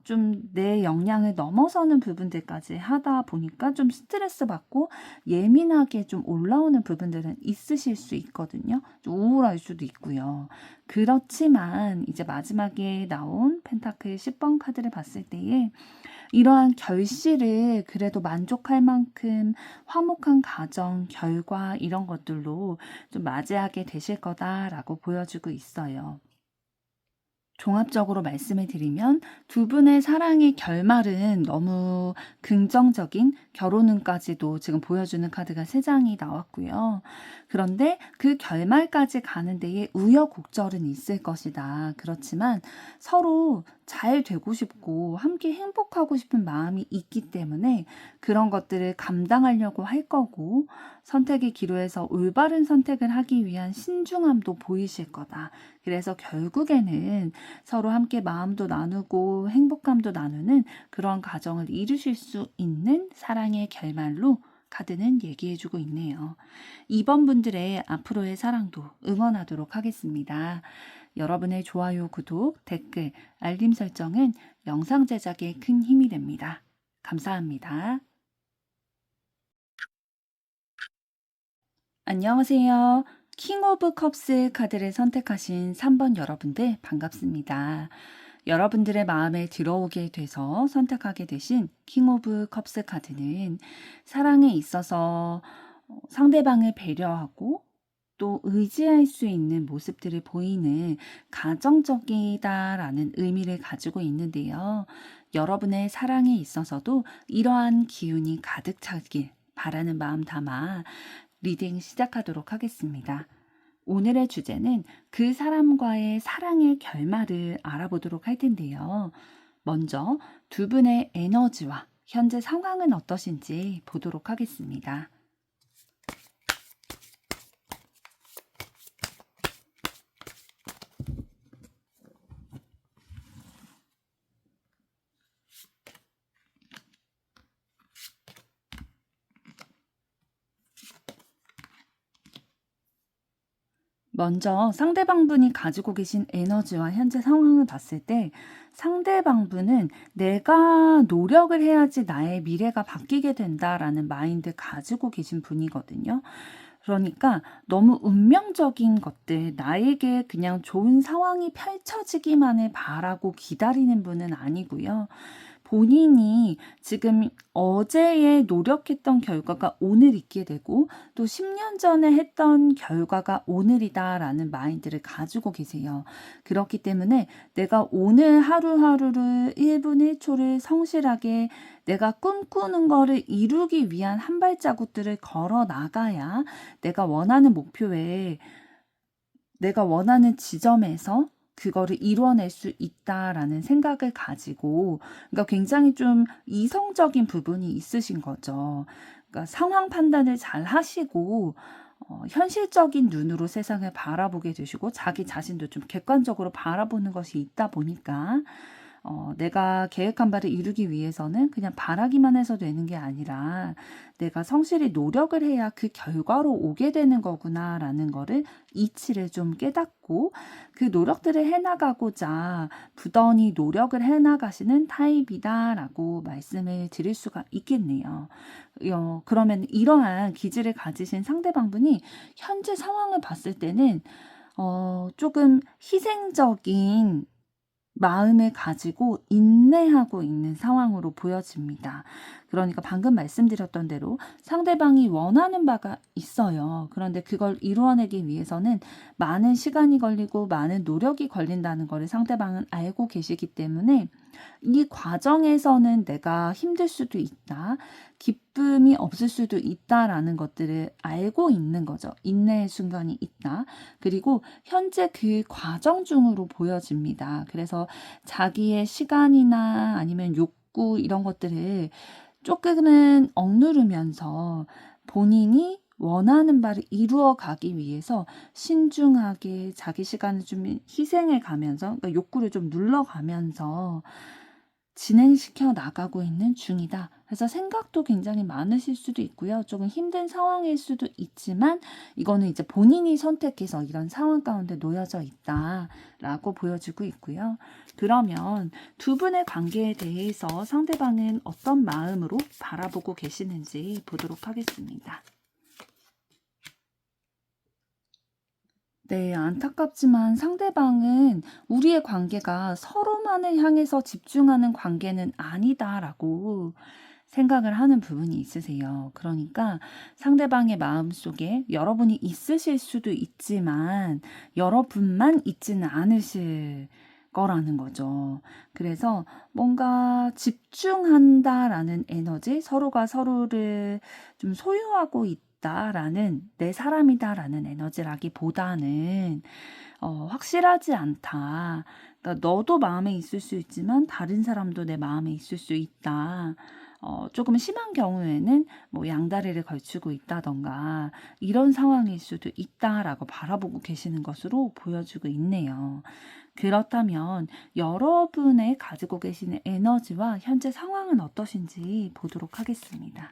좀 내 역량을 넘어서는 부분들까지 하다 보니까 좀 스트레스 받고 예민하게 좀 올라오는 부분들은 있으실 수 있거든요. 좀 우울할 수도 있고요. 그렇지만 이제 마지막에 나온 펜타클 10번 카드를 봤을 때에 이러한 결실을 그래도 만족할 만큼 화목한 가정, 결과 이런 것들로 좀 맞이하게 되실 거다라고 보여주고 있어요. 종합적으로 말씀을 드리면 두 분의 사랑의 결말은 너무 긍정적인, 결혼운까지도 지금 보여주는 카드가 3장이 나왔고요. 그런데 그 결말까지 가는 데에 우여곡절은 있을 것이다. 그렇지만 서로 잘 되고 싶고 함께 행복하고 싶은 마음이 있기 때문에 그런 것들을 감당하려고 할 거고, 선택의 기로에서 올바른 선택을 하기 위한 신중함도 보이실 거다. 그래서 결국에는 서로 함께 마음도 나누고 행복감도 나누는 그런 가정을 이루실 수 있는 사랑의 결말로 카드는 얘기해주고 있네요. 이번 분들의 앞으로의 사랑도 응원하도록 하겠습니다. 여러분의 좋아요, 구독, 댓글, 알림 설정은 영상 제작에 큰 힘이 됩니다. 감사합니다. 안녕하세요. 킹 오브 컵스 카드를 선택하신 3번 여러분들 반갑습니다. 여러분들의 마음에 들어오게 돼서 선택하게 되신 킹 오브 컵스 카드는 사랑에 있어서 상대방을 배려하고 또 의지할 수 있는 모습들을 보이는 가정적이다라는 의미를 가지고 있는데요. 여러분의 사랑에 있어서도 이러한 기운이 가득 차길 바라는 마음 담아 리딩 시작하도록 하겠습니다. 오늘의 주제는 그 사람과의 사랑의 결말을 알아보도록 할 텐데요. 먼저 두 분의 에너지와 현재 상황은 어떠신지 보도록 하겠습니다. 먼저 상대방분이 가지고 계신 에너지와 현재 상황을 봤을 때 상대방분은 내가 노력을 해야지 나의 미래가 바뀌게 된다라는 마인드 가지고 계신 분이거든요. 그러니까 너무 운명적인 것들, 나에게 그냥 좋은 상황이 펼쳐지기만을 바라고 기다리는 분은 아니고요. 본인이 지금 어제에 노력했던 결과가 오늘 있게 되고 또 10년 전에 했던 결과가 오늘이다라는 마인드를 가지고 계세요. 그렇기 때문에 내가 오늘 하루하루를 1분 1초를 성실하게 내가 꿈꾸는 거를 이루기 위한 한 발자국들을 걸어 나가야 내가 원하는 목표에, 내가 원하는 지점에서 그거를 이뤄낼 수 있다라는 생각을 가지고, 그러니까 굉장히 좀 이성적인 부분이 있으신 거죠. 그러니까 상황 판단을 잘 하시고 현실적인 눈으로 세상을 바라보게 되시고 자기 자신도 좀 객관적으로 바라보는 것이 있다 보니까 내가 계획한 바를 이루기 위해서는 그냥 바라기만 해서 되는 게 아니라 내가 성실히 노력을 해야 그 결과로 오게 되는 거구나라는 거를 이치를 좀 깨닫고 그 노력들을 해나가고자 부단히 노력을 해나가시는 타입이다라고 말씀을 드릴 수가 있겠네요. 그러면 이러한 기질을 가지신 상대방분이 현재 상황을 봤을 때는 조금 희생적인 마음을 가지고 인내하고 있는 상황으로 보여집니다. 그러니까 방금 말씀드렸던 대로 상대방이 원하는 바가 있어요. 그런데 그걸 이루어내기 위해서는 많은 시간이 걸리고 많은 노력이 걸린다는 것을 상대방은 알고 계시기 때문에 이 과정에서는 내가 힘들 수도 있다. 기쁨이 없을 수도 있다라는 것들을 알고 있는 거죠. 인내의 순간이 있다. 그리고 현재 그 과정 중으로 보여집니다. 그래서 자기의 시간이나 아니면 욕구 이런 것들을 조금은 억누르면서 본인이 원하는 바를 이루어 가기 위해서 신중하게 자기 시간을 좀 희생해 가면서, 그러니까 욕구를 좀 눌러가면서 진행시켜 나가고 있는 중이다. 그래서 생각도 굉장히 많으실 수도 있고요. 조금 힘든 상황일 수도 있지만 이거는 이제 본인이 선택해서 이런 상황 가운데 놓여져 있다라고 보여지고 있고요. 그러면 두 분의 관계에 대해서 상대방은 어떤 마음으로 바라보고 계시는지 보도록 하겠습니다. 네, 안타깝지만 상대방은 우리의 관계가 서로만을 향해서 집중하는 관계는 아니다라고 생각을 하는 부분이 있으세요. 그러니까 상대방의 마음속에 여러분이 있으실 수도 있지만 여러분만 있지는 않으실 거라는 거죠. 그래서 뭔가 집중한다라는 에너지, 서로가 서로를 좀 소유하고 있다라는, 내 사람이다라는 에너지라기보다는 확실하지 않다. 그러니까 너도 마음에 있을 수 있지만 다른 사람도 내 마음에 있을 수 있다. 조금 심한 경우에는 뭐 양다리를 걸치고 있다던가 이런 상황일 수도 있다라고 바라보고 계시는 것으로 보여지고 있네요. 그렇다면 여러분의 가지고 계시는 에너지와 현재 상황은 어떠신지 보도록 하겠습니다.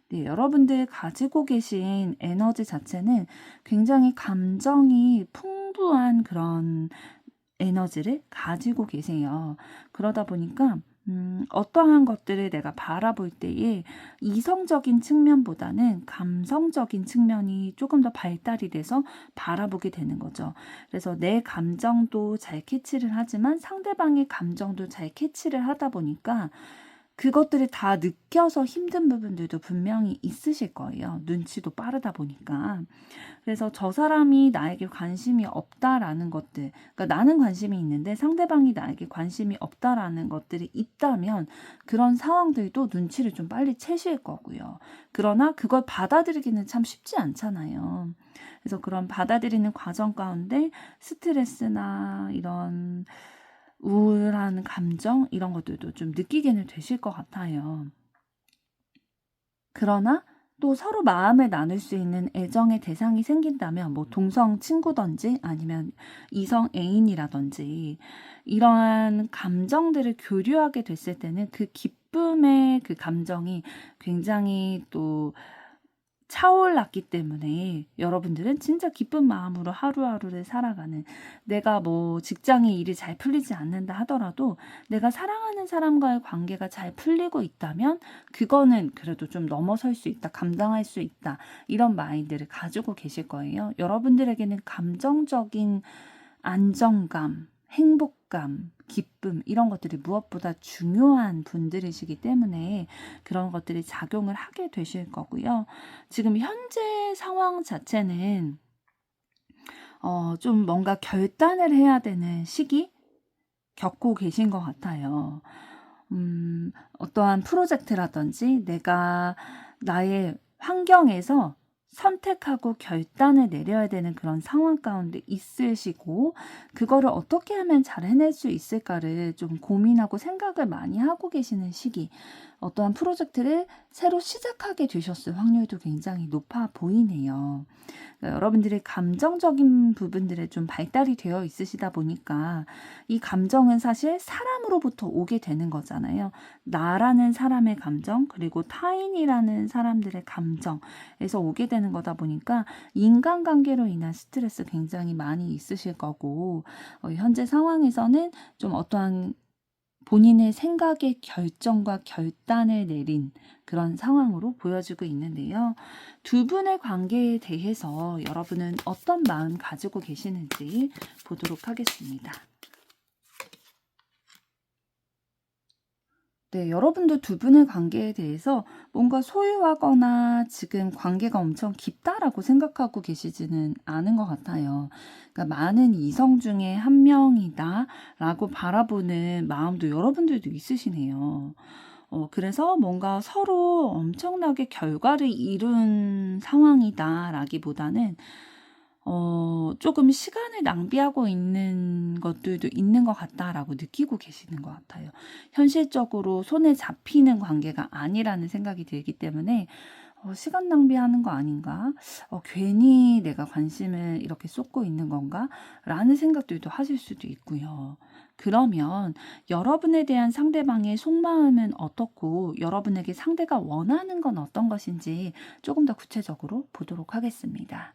네, 여러분들 가지고 계신 에너지 자체는 굉장히 감정이 풍부한 그런 에너지를 가지고 계세요. 그러다 보니까 어떠한 것들을 내가 바라볼 때에 이성적인 측면보다는 감성적인 측면이 조금 더 발달이 돼서 바라보게 되는 거죠. 그래서 내 감정도 잘 캐치를 하지만 상대방의 감정도 잘 캐치를 하다 보니까 그것들을 다 느껴서 힘든 부분들도 분명히 있으실 거예요. 눈치도 빠르다 보니까. 그래서 저 사람이 나에게 관심이 없다라는 것들, 그러니까 나는 관심이 있는데 상대방이 나에게 관심이 없다라는 것들이 있다면 그런 상황들도 눈치를 좀 빨리 채실 거고요. 그러나 그걸 받아들이기는 참 쉽지 않잖아요. 그래서 그런 받아들이는 과정 가운데 스트레스나 이런 우울한 감정 이런 것들도 좀 느끼게는 되실 것 같아요. 그러나 또 서로 마음을 나눌 수 있는 애정의 대상이 생긴다면 뭐 동성 친구든지 아니면 이성 애인이라든지 이러한 감정들을 교류하게 됐을 때는 그 기쁨의 그 감정이 굉장히 또 차올랐기 때문에 여러분들은 진짜 기쁜 마음으로 하루하루를 살아가는, 내가 뭐 직장에 일이 잘 풀리지 않는다 하더라도 내가 사랑하는 사람과의 관계가 잘 풀리고 있다면 그거는 그래도 좀 넘어설 수 있다, 감당할 수 있다, 이런 마인드를 가지고 계실 거예요. 여러분들에게는 감정적인 안정감, 행복감, 기쁨 이런 것들이 무엇보다 중요한 분들이시기 때문에 그런 것들이 작용을 하게 되실 거고요. 지금 현재 상황 자체는 좀 뭔가 결단을 해야 되는 시기 겪고 계신 것 같아요. 어떠한 프로젝트라든지 내가 나의 환경에서 선택하고 결단을 내려야 되는 그런 상황 가운데 있으시고 그거를 어떻게 하면 잘 해낼 수 있을까를 좀 고민하고 생각을 많이 하고 계시는 시기, 어떠한 프로젝트를 새로 시작하게 되셨을 확률도 굉장히 높아 보이네요. 그러니까 여러분들의 감정적인 부분들에 좀 발달이 되어 있으시다 보니까 이 감정은 사실 사람으로부터 오게 되는 거잖아요. 나라는 사람의 감정, 그리고 타인이라는 사람들의 감정에서 오게 되는 거다 보니까 인간관계로 인한 스트레스 굉장히 많이 있으실 거고, 현재 상황에서는 좀 어떠한 본인의 생각의 결정과 결단을 내린 그런 상황으로 보여지고 있는데요. 두 분의 관계에 대해서 여러분은 어떤 마음 가지고 계시는지 보도록 하겠습니다. 네, 여러분도 두 분의 관계에 대해서 뭔가 소유하거나 지금 관계가 엄청 깊다라고 생각하고 계시지는 않은 것 같아요. 그러니까 많은 이성 중에 한 명이다라고 바라보는 마음도 여러분들도 있으시네요. 그래서 뭔가 서로 엄청나게 결과를 이룬 상황이다라기보다는 조금 시간을 낭비하고 있는 것들도 있는 것 같다라고 느끼고 계시는 것 같아요. 현실적으로 손에 잡히는 관계가 아니라는 생각이 들기 때문에 시간 낭비하는 거 아닌가? 괜히 내가 관심을 이렇게 쏟고 있는 건가? 라는 생각들도 하실 수도 있고요. 그러면 여러분에 대한 상대방의 속마음은 어떻고 여러분에게 상대가 원하는 건 어떤 것인지 조금 더 구체적으로 보도록 하겠습니다.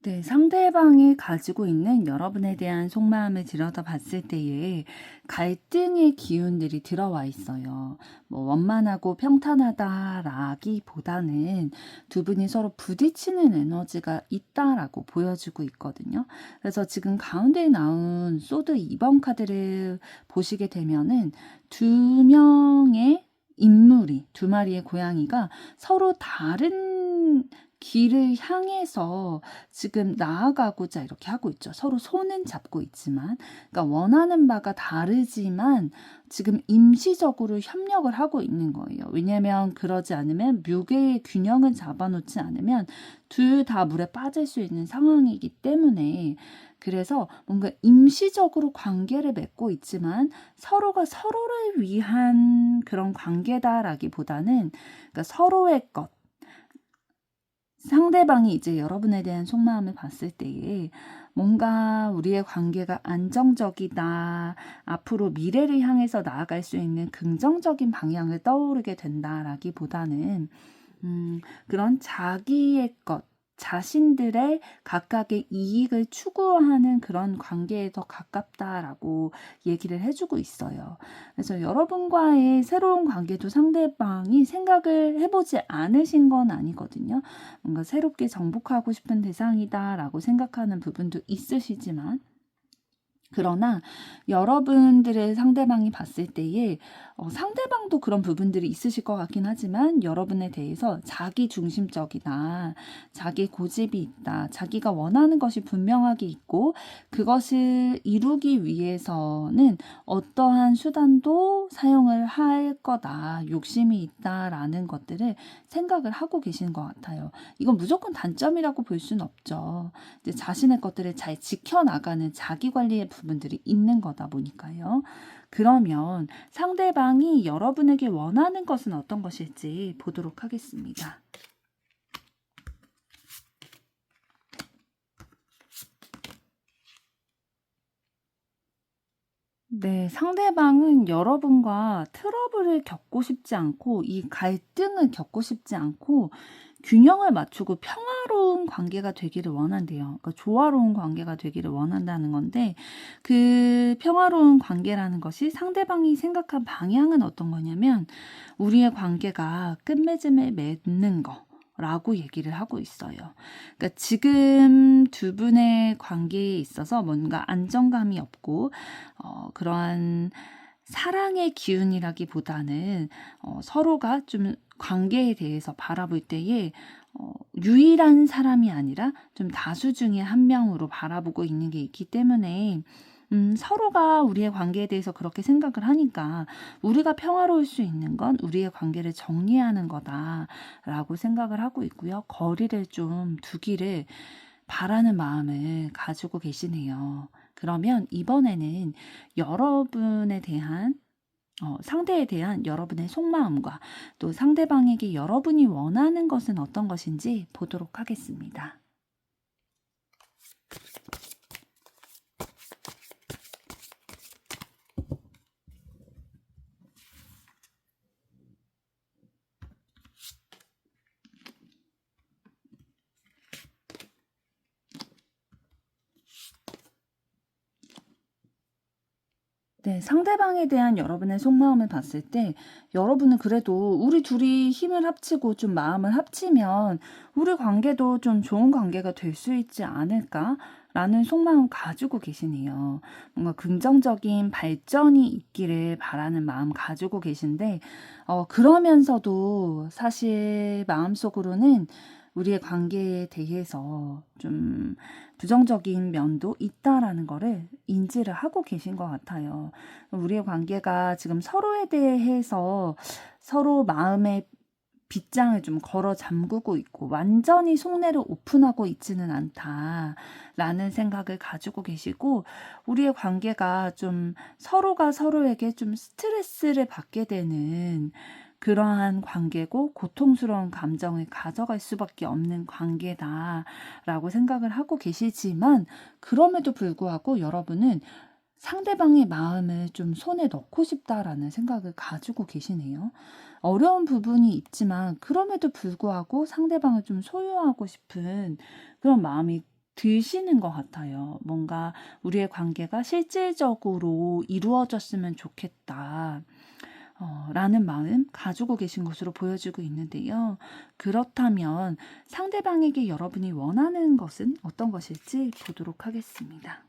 네, 상대방이 가지고 있는 여러분에 대한 속마음을 들여다봤을 때에 갈등의 기운들이 들어와 있어요. 뭐 원만하고 평탄하다라기보다는 두 분이 서로 부딪히는 에너지가 있다라고 보여주고 있거든요. 그래서 지금 가운데에 나온 소드 2번 카드를 보시게 되면은 두 명의 인물이, 두 마리의 고양이가 서로 다른 길을 향해서 지금 나아가고자 이렇게 하고 있죠. 서로 손은 잡고 있지만, 그러니까 원하는 바가 다르지만 지금 임시적으로 협력을 하고 있는 거예요. 왜냐하면 그러지 않으면 묘계의 균형을 잡아놓지 않으면 둘 다 물에 빠질 수 있는 상황이기 때문에 그래서 뭔가 임시적으로 관계를 맺고 있지만 서로가 서로를 위한 그런 관계다라기보다는 그러니까 서로의 것 상대방이 이제 여러분에 대한 속마음을 봤을 때에 뭔가 우리의 관계가 안정적이다, 앞으로 미래를 향해서 나아갈 수 있는 긍정적인 방향을 떠오르게 된다라기보다는 그런 자기의 것, 자신들의 각각의 이익을 추구하는 그런 관계에 더 가깝다라고 얘기를 해주고 있어요. 그래서 여러분과의 새로운 관계도 상대방이 생각을 해보지 않으신 건 아니거든요. 뭔가 새롭게 정복하고 싶은 대상이다라고 생각하는 부분도 있으시지만 그러나 여러분들의 상대방이 봤을 때에 상대방도 그런 부분들이 있으실 것 같긴 하지만 여러분에 대해서 자기 중심적이다, 자기 고집이 있다, 자기가 원하는 것이 분명하게 있고 그것을 이루기 위해서는 어떠한 수단도 사용을 할 거다, 욕심이 있다라는 것들을 생각을 하고 계시는 것 같아요. 이건 무조건 단점이라고 볼 수는 없죠. 이제 자신의 것들을 잘 지켜나가는 자기 관리의 부분들이 있는 거다 보니까요. 그러면 상대방이 여러분에게 원하는 것은 어떤 것일지 보도록 하겠습니다. 네, 상대방은 여러분과 트러블을 겪고 싶지 않고 이 갈등을 겪고 싶지 않고 균형을 맞추고 평화로운 관계가 되기를 원한대요. 그러니까 조화로운 관계가 되기를 원한다는 건데 그 평화로운 관계라는 것이 상대방이 생각한 방향은 어떤 거냐면 우리의 관계가 끝맺음을 맺는 거. 라고 얘기를 하고 있어요. 그러니까 지금 두 분의 관계에 있어서 뭔가 안정감이 없고 그러한 사랑의 기운이라기보다는 서로가 좀 관계에 대해서 바라볼 때에 유일한 사람이 아니라 좀 다수 중에 한 명으로 바라보고 있는 게 있기 때문에 서로가 우리의 관계에 대해서 그렇게 생각을 하니까 우리가 평화로울 수 있는 건 우리의 관계를 정리하는 거다라고 생각을 하고 있고요. 거리를 좀 두기를 바라는 마음을 가지고 계시네요. 그러면 이번에는 여러분에 대한 상대에 대한 여러분의 속마음과 또 상대방에게 여러분이 원하는 것은 어떤 것인지 보도록 하겠습니다. 네, 상대방에 대한 여러분의 속마음을 봤을 때 여러분은 그래도 우리 둘이 힘을 합치고 좀 마음을 합치면 우리 관계도 좀 좋은 관계가 될 수 있지 않을까라는 속마음 가지고 계시네요. 뭔가 긍정적인 발전이 있기를 바라는 마음 가지고 계신데, 그러면서도 사실 마음속으로는 우리의 관계에 대해서 좀 부정적인 면도 있다라는 거를 인지를 하고 계신 것 같아요. 우리의 관계가 지금 서로에 대해서 서로 마음의 빗장을 좀 걸어 잠그고 있고 완전히 속내를 오픈하고 있지는 않다라는 생각을 가지고 계시고, 우리의 관계가 좀 서로가 서로에게 좀 스트레스를 받게 되는 그러한 관계고 고통스러운 감정을 가져갈 수밖에 없는 관계다라고 생각을 하고 계시지만, 그럼에도 불구하고 여러분은 상대방의 마음을 좀 손에 넣고 싶다라는 생각을 가지고 계시네요. 어려운 부분이 있지만 그럼에도 불구하고 상대방을 좀 소유하고 싶은 그런 마음이 드시는 것 같아요. 뭔가 우리의 관계가 실질적으로 이루어졌으면 좋겠다. 라는 마음 가지고 계신 것으로 보여지고 있는데요. 그렇다면 상대방에게 여러분이 원하는 것은 어떤 것일지 보도록 하겠습니다.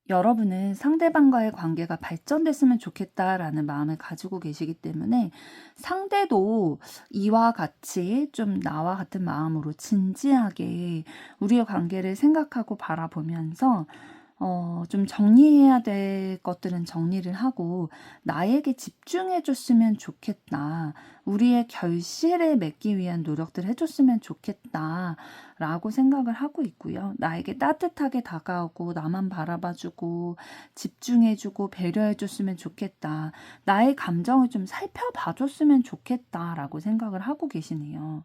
여러분은 상대방과의 관계가 발전됐으면 좋겠다라는 마음을 가지고 계시기 때문에 상대도 이와 같이 좀 나와 같은 마음으로 진지하게 우리의 관계를 생각하고 바라보면서 좀 정리해야 될 것들은 정리를 하고 나에게 집중해 줬으면 좋겠다. 우리의 결실을 맺기 위한 노력들을 해줬으면 좋겠다. 라고 생각을 하고 있고요. 나에게 따뜻하게 다가오고 나만 바라봐주고 집중해주고 배려해줬으면 좋겠다. 나의 감정을 좀 살펴봐줬으면 좋겠다라고 생각을 하고 계시네요.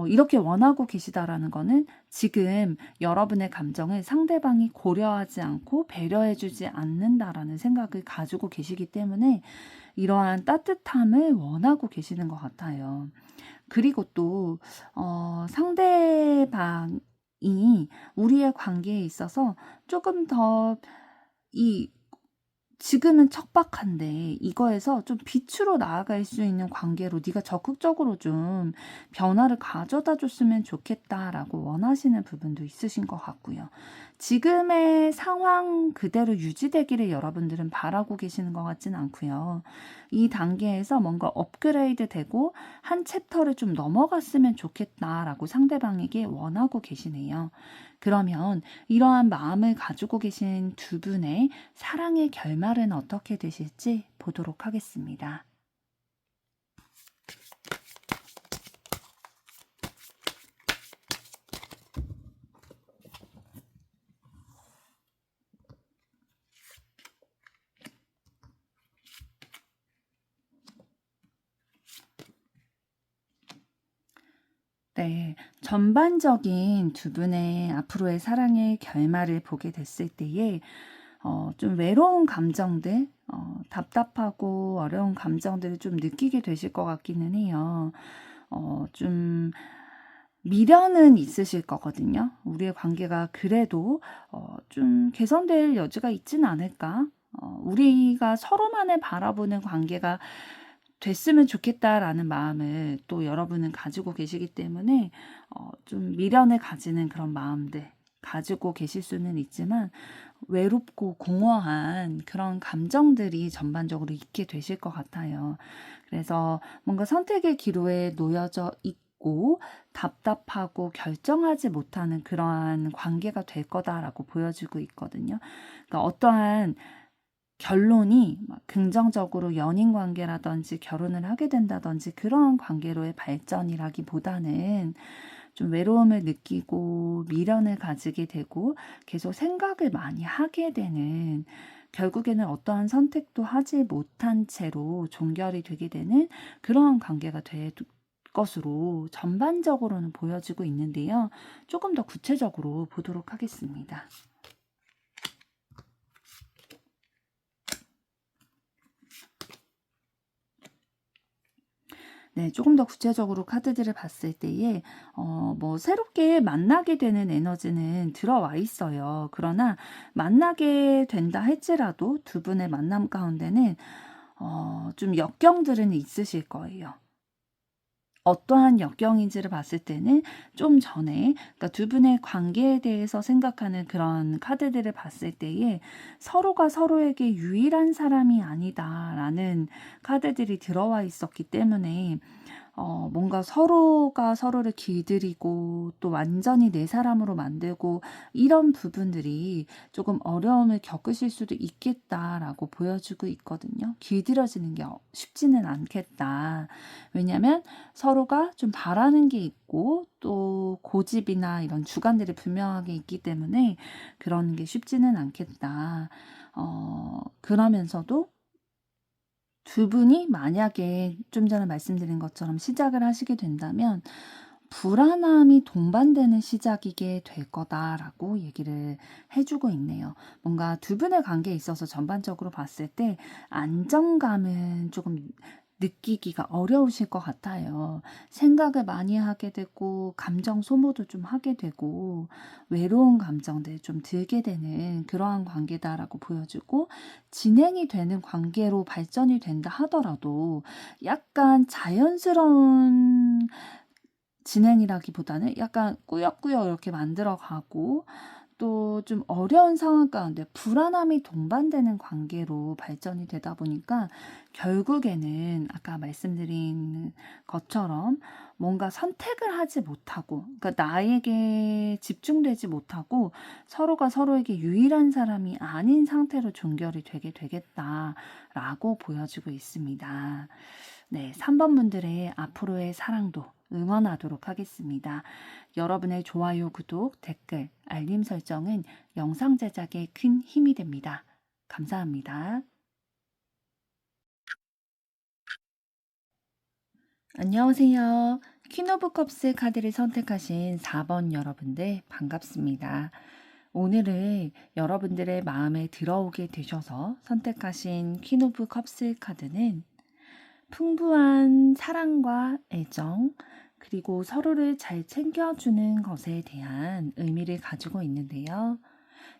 이렇게 원하고 계시다라는 거는 지금 여러분의 감정을 상대방이 고려하지 않고 배려해주지 않는다라는 생각을 가지고 계시기 때문에 이러한 따뜻함을 원하고 계시는 것 같아요. 그리고 또 상대방이 우리의 관계에 있어서 조금 더 이 지금은 척박한데 이거에서 좀 빛으로 나아갈 수 있는 관계로 네가 적극적으로 좀 변화를 가져다 줬으면 좋겠다라고 원하시는 부분도 있으신 것 같고요. 지금의 상황 그대로 유지되기를 여러분들은 바라고 계시는 것 같지는 않고요. 이 단계에서 뭔가 업그레이드 되고 한 챕터를 좀 넘어갔으면 좋겠다라고 상대방에게 원하고 계시네요. 그러면 이러한 마음을 가지고 계신 두 분의 사랑의 결말은 어떻게 되실지 보도록 하겠습니다. 네, 전반적인 두 분의 앞으로의 사랑의 결말을 보게 됐을 때에 좀 외로운 감정들, 답답하고 어려운 감정들을 좀 느끼게 되실 것 같기는 해요. 좀 미련은 있으실 거거든요. 우리의 관계가 그래도 좀 개선될 여지가 있지는 않을까? 우리가 서로만을 바라보는 관계가 됐으면 좋겠다라는 마음을 또 여러분은 가지고 계시기 때문에 좀 미련을 가지는 그런 마음들 가지고 계실 수는 있지만 외롭고 공허한 그런 감정들이 전반적으로 있게 되실 것 같아요. 그래서 뭔가 선택의 기로에 놓여져 있고 답답하고 결정하지 못하는 그러한 관계가 될 거다라고 보여지고 있거든요. 그러니까 어떠한 결론이 막 긍정적으로 연인 관계라든지 결혼을 하게 된다든지 그러한 관계로의 발전이라기보다는 좀 외로움을 느끼고 미련을 가지게 되고 계속 생각을 많이 하게 되는, 결국에는 어떠한 선택도 하지 못한 채로 종결이 되게 되는 그러한 관계가 될 것으로 전반적으로는 보여지고 있는데요. 조금 더 구체적으로 보도록 하겠습니다. 네, 조금 더 구체적으로 카드들을 봤을 때에 뭐 새롭게 만나게 되는 에너지는 들어와 있어요. 그러나 만나게 된다 할지라도 두 분의 만남 가운데는 좀 역경들은 있으실 거예요. 어떠한 역경인지를 봤을 때는 좀 전에, 그러니까 두 분의 관계에 대해서 생각하는 그런 카드들을 봤을 때에 서로가 서로에게 유일한 사람이 아니다라는 카드들이 들어와 있었기 때문에 뭔가 서로가 서로를 길들이고 또 완전히 내 사람으로 만들고 이런 부분들이 조금 어려움을 겪으실 수도 있겠다라고 보여주고 있거든요. 길들여지는 게 쉽지는 않겠다. 왜냐면 서로가 좀 바라는 게 있고 또 고집이나 이런 주관들이 분명하게 있기 때문에 그런 게 쉽지는 않겠다. 그러면서도 두 분이 만약에 좀 전에 말씀드린 것처럼 시작을 하시게 된다면 불안함이 동반되는 시작이게 될 거다라고 얘기를 해주고 있네요. 뭔가 두 분의 관계에 있어서 전반적으로 봤을 때 안정감은 조금 느끼기가 어려우실 것 같아요. 생각을 많이 하게 되고 감정 소모도 좀 하게 되고 외로운 감정들 좀 들게 되는 그러한 관계다라고 보여주고, 진행이 되는 관계로 발전이 된다 하더라도 약간 자연스러운 진행이라기보다는 약간 꾸역꾸역 이렇게 만들어가고 또 좀 어려운 상황 가운데 불안함이 동반되는 관계로 발전이 되다 보니까 결국에는 아까 말씀드린 것처럼 뭔가 선택을 하지 못하고, 그러니까 나에게 집중되지 못하고 서로가 서로에게 유일한 사람이 아닌 상태로 종결이 되게 되겠다라고 보여지고 있습니다. 네, 3번 분들의 앞으로의 사랑도 응원하도록 하겠습니다. 여러분의 좋아요, 구독, 댓글, 알림 설정은 영상 제작에 큰 힘이 됩니다. 감사합니다. 안녕하세요. 퀸 오브 컵스 카드를 선택하신 4번 여러분들 반갑습니다. 오늘은 여러분들의 마음에 들어오게 되셔서 선택하신 퀸 오브 컵스 카드는 풍부한 사랑과 애정, 그리고 서로를 잘 챙겨주는 것에 대한 의미를 가지고 있는데요.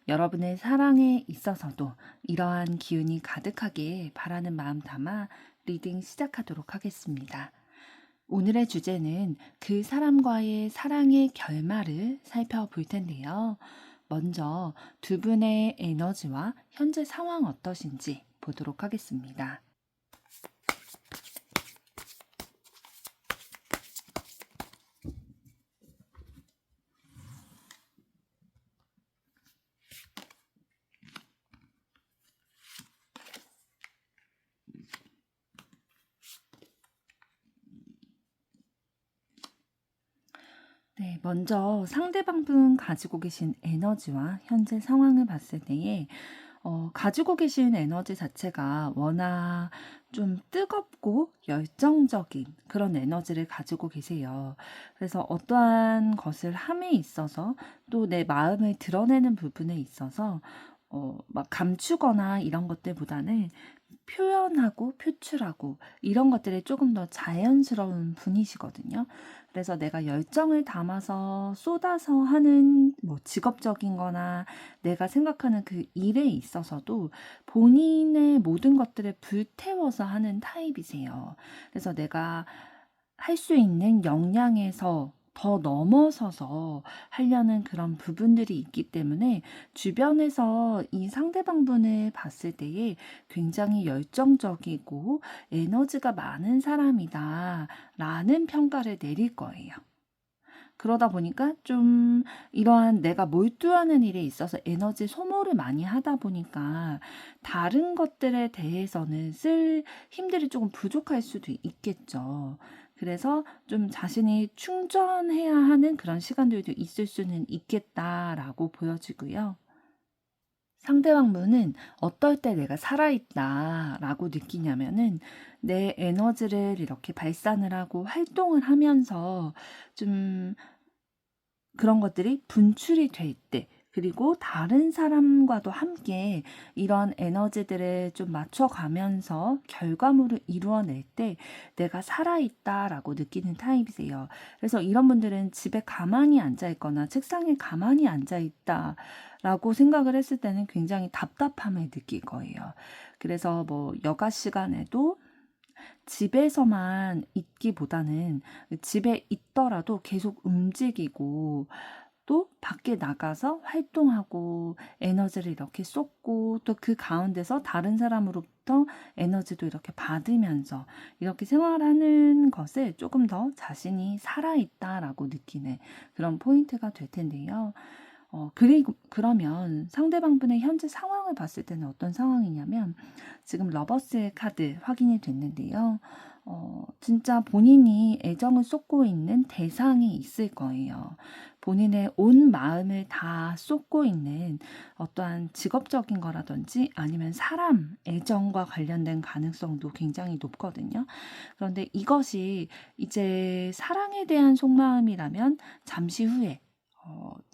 여러분의 사랑에 있어서도 이러한 기운이 가득하게 바라는 마음 담아 리딩 시작하도록 하겠습니다. 오늘의 주제는 그 사람과의 사랑의 결말을 살펴볼 텐데요. 먼저 두 분의 에너지와 현재 상황 어떠신지 보도록 하겠습니다. 네, 먼저 상대방 분 가지고 계신 에너지와 현재 상황을 봤을 때에 가지고 계신 에너지 자체가 워낙 좀 뜨겁고 열정적인 그런 에너지를 가지고 계세요. 그래서 어떠한 것을 함에 있어서 또 내 마음을 드러내는 부분에 있어서 막 감추거나 이런 것들보다는 표현하고 표출하고 이런 것들이 조금 더 자연스러운 분이시거든요. 그래서 내가 열정을 담아서 쏟아서 하는 뭐 직업적인 거나 내가 생각하는 그 일에 있어서도 본인의 모든 것들을 불태워서 하는 타입이세요. 그래서 내가 할 수 있는 역량에서 더 넘어서서 하려는 그런 부분들이 있기 때문에 주변에서 이 상대방 분을 봤을 때에 굉장히 열정적이고 에너지가 많은 사람이다 라는 평가를 내릴 거예요. 그러다 보니까 좀 이러한 내가 몰두하는 일에 있어서 에너지 소모를 많이 하다 보니까 다른 것들에 대해서는 쓸 힘들이 조금 부족할 수도 있겠죠. 그래서 좀 자신이 충전해야 하는 그런 시간들도 있을 수는 있겠다라고 보여지고요. 상대방 분은 어떨 때 내가 살아있다라고 느끼냐면은 내 에너지를 이렇게 발산을 하고 활동을 하면서 좀 그런 것들이 분출이 될 때, 그리고 다른 사람과도 함께 이런 에너지들을 좀 맞춰가면서 결과물을 이루어낼 때 내가 살아있다라고 느끼는 타입이세요. 그래서 이런 분들은 집에 가만히 앉아있거나 책상에 가만히 앉아있다라고 생각을 했을 때는 굉장히 답답함을 느낄 거예요. 그래서 뭐 여가 시간에도 집에서만 있기보다는 집에 있더라도 계속 움직이고 또 밖에 나가서 활동하고 에너지를 이렇게 쏟고 또 그 가운데서 다른 사람으로부터 에너지도 이렇게 받으면서 이렇게 생활하는 것을 조금 더 자신이 살아있다라고 느끼는 그런 포인트가 될 텐데요. 그리고 그러면 상대방분의 현재 상황을 봤을 때는 어떤 상황이냐면 지금 러버스의 카드 확인이 됐는데요. 진짜 본인이 애정을 쏟고 있는 대상이 있을 거예요. 본인의 온 마음을 다 쏟고 있는 어떠한 직업적인 거라든지 아니면 사람, 애정과 관련된 가능성도 굉장히 높거든요. 그런데 이것이 이제 사랑에 대한 속마음이라면 잠시 후에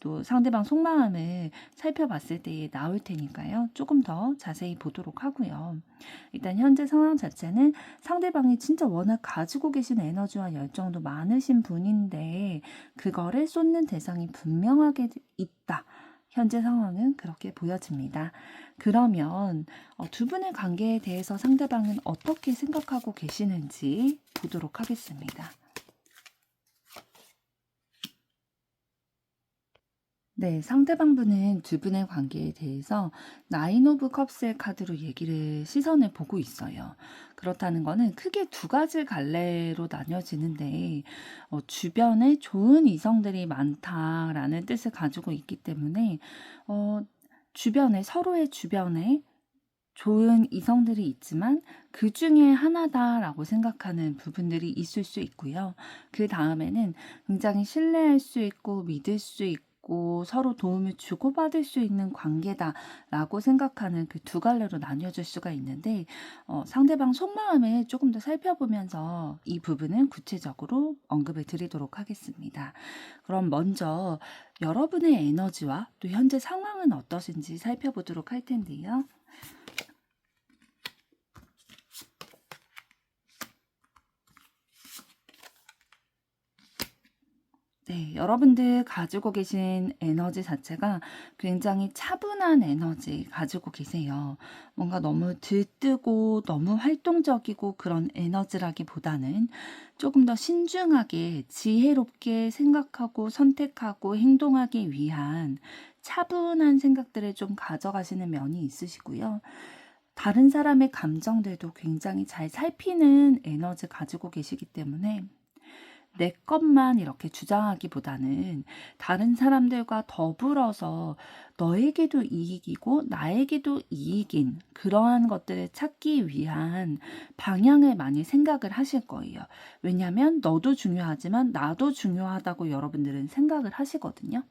또 상대방 속마음을 살펴봤을 때에 나올 테니까요. 조금 더 자세히 보도록 하고요. 일단 현재 상황 자체는 상대방이 진짜 워낙 가지고 계신 에너지와 열정도 많으신 분인데 그거를 쏟는 대상이 분명하게 있다. 현재 상황은 그렇게 보여집니다. 그러면 두 분의 관계에 대해서 상대방은 어떻게 생각하고 계시는지 보도록 하겠습니다. 네, 상대방분은 두 분의 관계에 대해서 나인 오브 컵스의 카드로 시선을 보고 있어요. 그렇다는 거는 크게 두 가지 갈래로 나뉘어지는데 주변에 좋은 이성들이 많다라는 뜻을 가지고 있기 때문에 서로의 주변에 좋은 이성들이 있지만 그 중에 하나다라고 생각하는 부분들이 있을 수 있고요. 그 다음에는 굉장히 신뢰할 수 있고 믿을 수 있고 서로 도움을 주고받을 수 있는 관계다라고 생각하는 그 두 갈래로 나뉘어질 수가 있는데 상대방 속마음을 조금 더 살펴보면서 이 부분은 구체적으로 언급을 드리도록 하겠습니다. 그럼 먼저 여러분의 에너지와 또 현재 상황은 어떠신지 살펴보도록 할 텐데요. 네, 여러분들 가지고 계신 에너지 자체가 굉장히 차분한 에너지 가지고 계세요. 뭔가 너무 들뜨고 너무 활동적이고 그런 에너지라기보다는 조금 더 신중하게 지혜롭게 생각하고 선택하고 행동하기 위한 차분한 생각들을 좀 가져가시는 면이 있으시고요. 다른 사람의 감정들도 굉장히 잘 살피는 에너지 가지고 계시기 때문에 내 것만 이렇게 주장하기보다는 다른 사람들과 더불어서 너에게도 이익이고 나에게도 이익인 그러한 것들을 찾기 위한 방향을 많이 생각을 하실 거예요. 왜냐하면 너도 중요하지만 나도 중요하다고 여러분들은 생각을 하시거든요.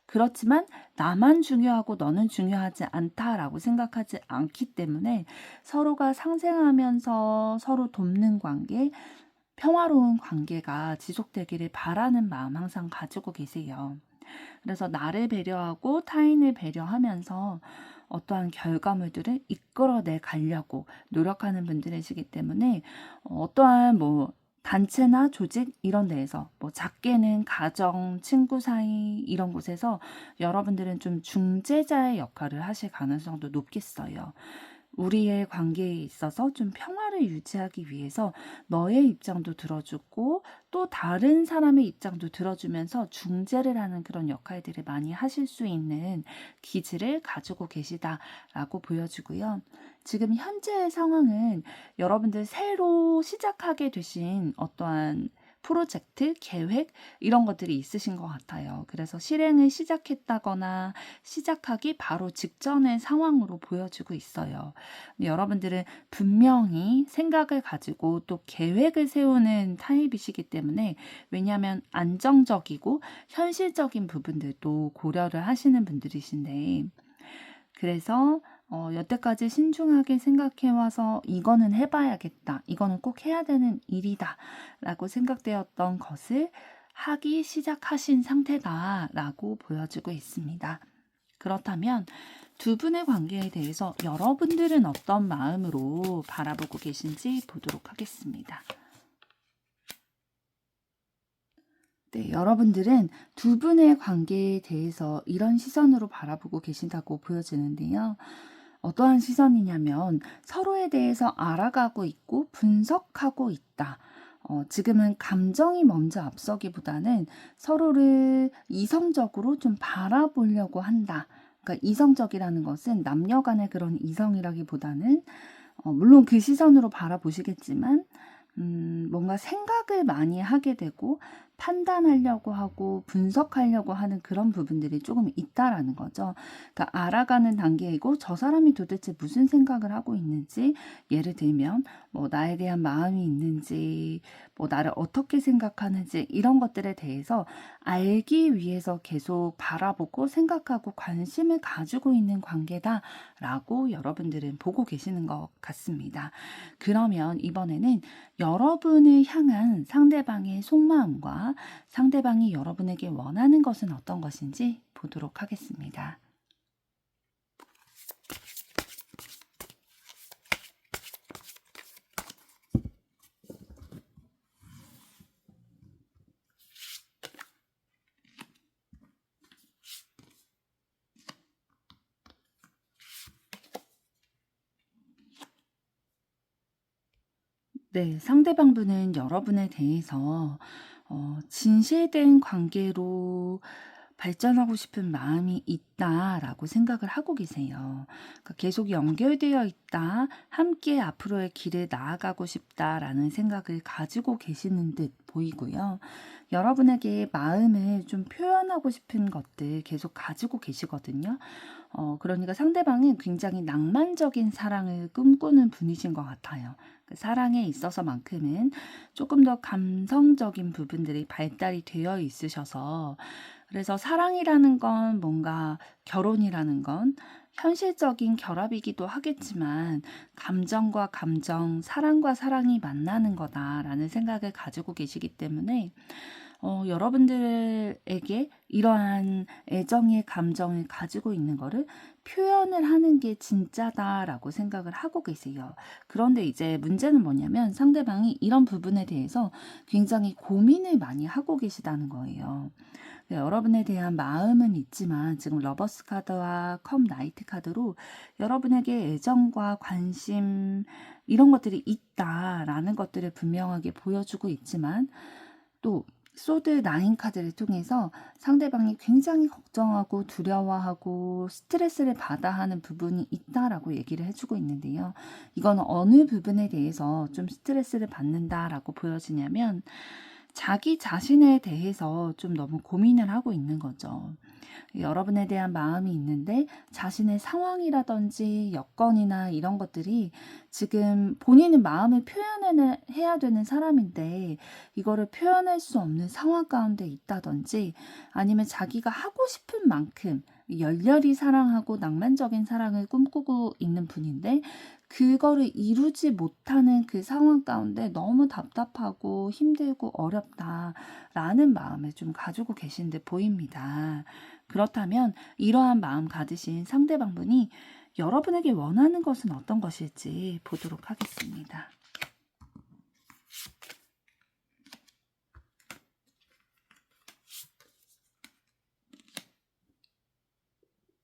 그렇지만 나만 중요하고 너는 중요하지 않다라고 생각하지 않기 때문에 서로가 상생하면서 서로 돕는 관계, 평화로운 관계가 지속되기를 바라는 마음 항상 가지고 계세요. 그래서 나를 배려하고 타인을 배려하면서 어떠한 결과물들을 이끌어내 가려고 노력하는 분들이시기 때문에 어떠한 단체나 조직 이런 데에서 작게는 가정, 친구 사이 이런 곳에서 여러분들은 좀 중재자의 역할을 하실 가능성도 높겠어요. 우리의 관계에 있어서 좀 평화를 유지하기 위해서 너의 입장도 들어주고 또 다른 사람의 입장도 들어주면서 중재를 하는 그런 역할들을 많이 하실 수 있는 기질을 가지고 계시다라고 보여지고요. 지금 현재의 상황은 여러분들 새로 시작하게 되신 어떠한 프로젝트, 계획 이런 것들이 있으신 것 같아요. 그래서 실행을 시작했다거나 시작하기 바로 직전의 상황으로 보여지고 있어요. 여러분들은 분명히 생각을 가지고 또 계획을 세우는 타입이시기 때문에 왜냐하면 안정적이고 현실적인 부분들도 고려를 하시는 분들이신데 그래서 여태까지 신중하게 생각해와서 이거는 해봐야겠다. 이거는 꼭 해야 되는 일이다. 라고 생각되었던 것을 하기 시작하신 상태다라고 보여주고 있습니다. 그렇다면 두 분의 관계에 대해서 여러분들은 어떤 마음으로 바라보고 계신지 보도록 하겠습니다. 네, 여러분들은 두 분의 관계에 대해서 이런 시선으로 바라보고 계신다고 보여지는데요. 어떠한 시선이냐면 서로에 대해서 알아가고 있고 분석하고 있다. 지금은 감정이 먼저 앞서기보다는 서로를 이성적으로 좀 바라보려고 한다. 그러니까 이성적이라는 것은 남녀 간의 그런 이성이라기보다는 물론 그 시선으로 바라보시겠지만 뭔가 생각을 많이 하게 되고 판단하려고 하고 분석하려고 하는 그런 부분들이 조금 있다라는 거죠. 그러니까 알아가는 단계이고 저 사람이 도대체 무슨 생각을 하고 있는지, 예를 들면 뭐 나에 대한 마음이 있는지, 뭐 나를 어떻게 생각하는지 이런 것들에 대해서 알기 위해서 계속 바라보고 생각하고 관심을 가지고 있는 관계다라고 여러분들은 보고 계시는 것 같습니다. 그러면 이번에는 여러분을 향한 상대방의 속마음과 상대방이 여러분에게 원하는 것은 어떤 것인지 보도록 하겠습니다. 네, 상대방분은 여러분에 대해서 진실된 관계로 발전하고 싶은 마음이 있다라고 생각을 하고 계세요. 그러니까 계속 연결되어 있다, 함께 앞으로의 길을 나아가고 싶다라는 생각을 가지고 계시는 듯 보이고요. 여러분에게 마음을 좀 표현하고 싶은 것들 계속 가지고 계시거든요. 그러니까 상대방은 굉장히 낭만적인 사랑을 꿈꾸는 분이신 것 같아요. 그 사랑에 있어서만큼은 조금 더 감성적인 부분들이 발달이 되어 있으셔서, 그래서 사랑이라는 건 뭔가 결혼이라는 건 현실적인 결합이기도 하겠지만 감정과 감정, 사랑과 사랑이 만나는 거다라는 생각을 가지고 계시기 때문에 여러분들에게 이러한 애정의 감정을 가지고 있는 거를 표현을 하는 게 진짜다라고 생각을 하고 계세요. 그런데 이제 문제는 뭐냐면 상대방이 이런 부분에 대해서 굉장히 고민을 많이 하고 계시다는 거예요. 네, 여러분에 대한 마음은 있지만 지금 러버스 카드와 컵 나이트 카드로 여러분에게 애정과 관심 이런 것들이 있다라는 것들을 분명하게 보여주고 있지만, 또 소드 나인 카드를 통해서 상대방이 굉장히 걱정하고 두려워하고 스트레스를 받아 하는 부분이 있다라고 얘기를 해주고 있는데요. 이건 어느 부분에 대해서 좀 스트레스를 받는다라고 보여지냐면 자기 자신에 대해서 좀 너무 고민을 하고 있는 거죠. 여러분에 대한 마음이 있는데 자신의 상황이라든지 여건이나 이런 것들이 지금 본인은 마음을 표현해야 되는 사람인데 이거를 표현할 수 없는 상황 가운데 있다든지, 아니면 자기가 하고 싶은 만큼 열렬히 사랑하고 낭만적인 사랑을 꿈꾸고 있는 분인데 그거를 이루지 못하는 그 상황 가운데 너무 답답하고 힘들고 어렵다라는 마음을 좀 가지고 계신 듯 보입니다. 그렇다면 이러한 마음 가지신 상대방분이 여러분에게 원하는 것은 어떤 것일지 보도록 하겠습니다.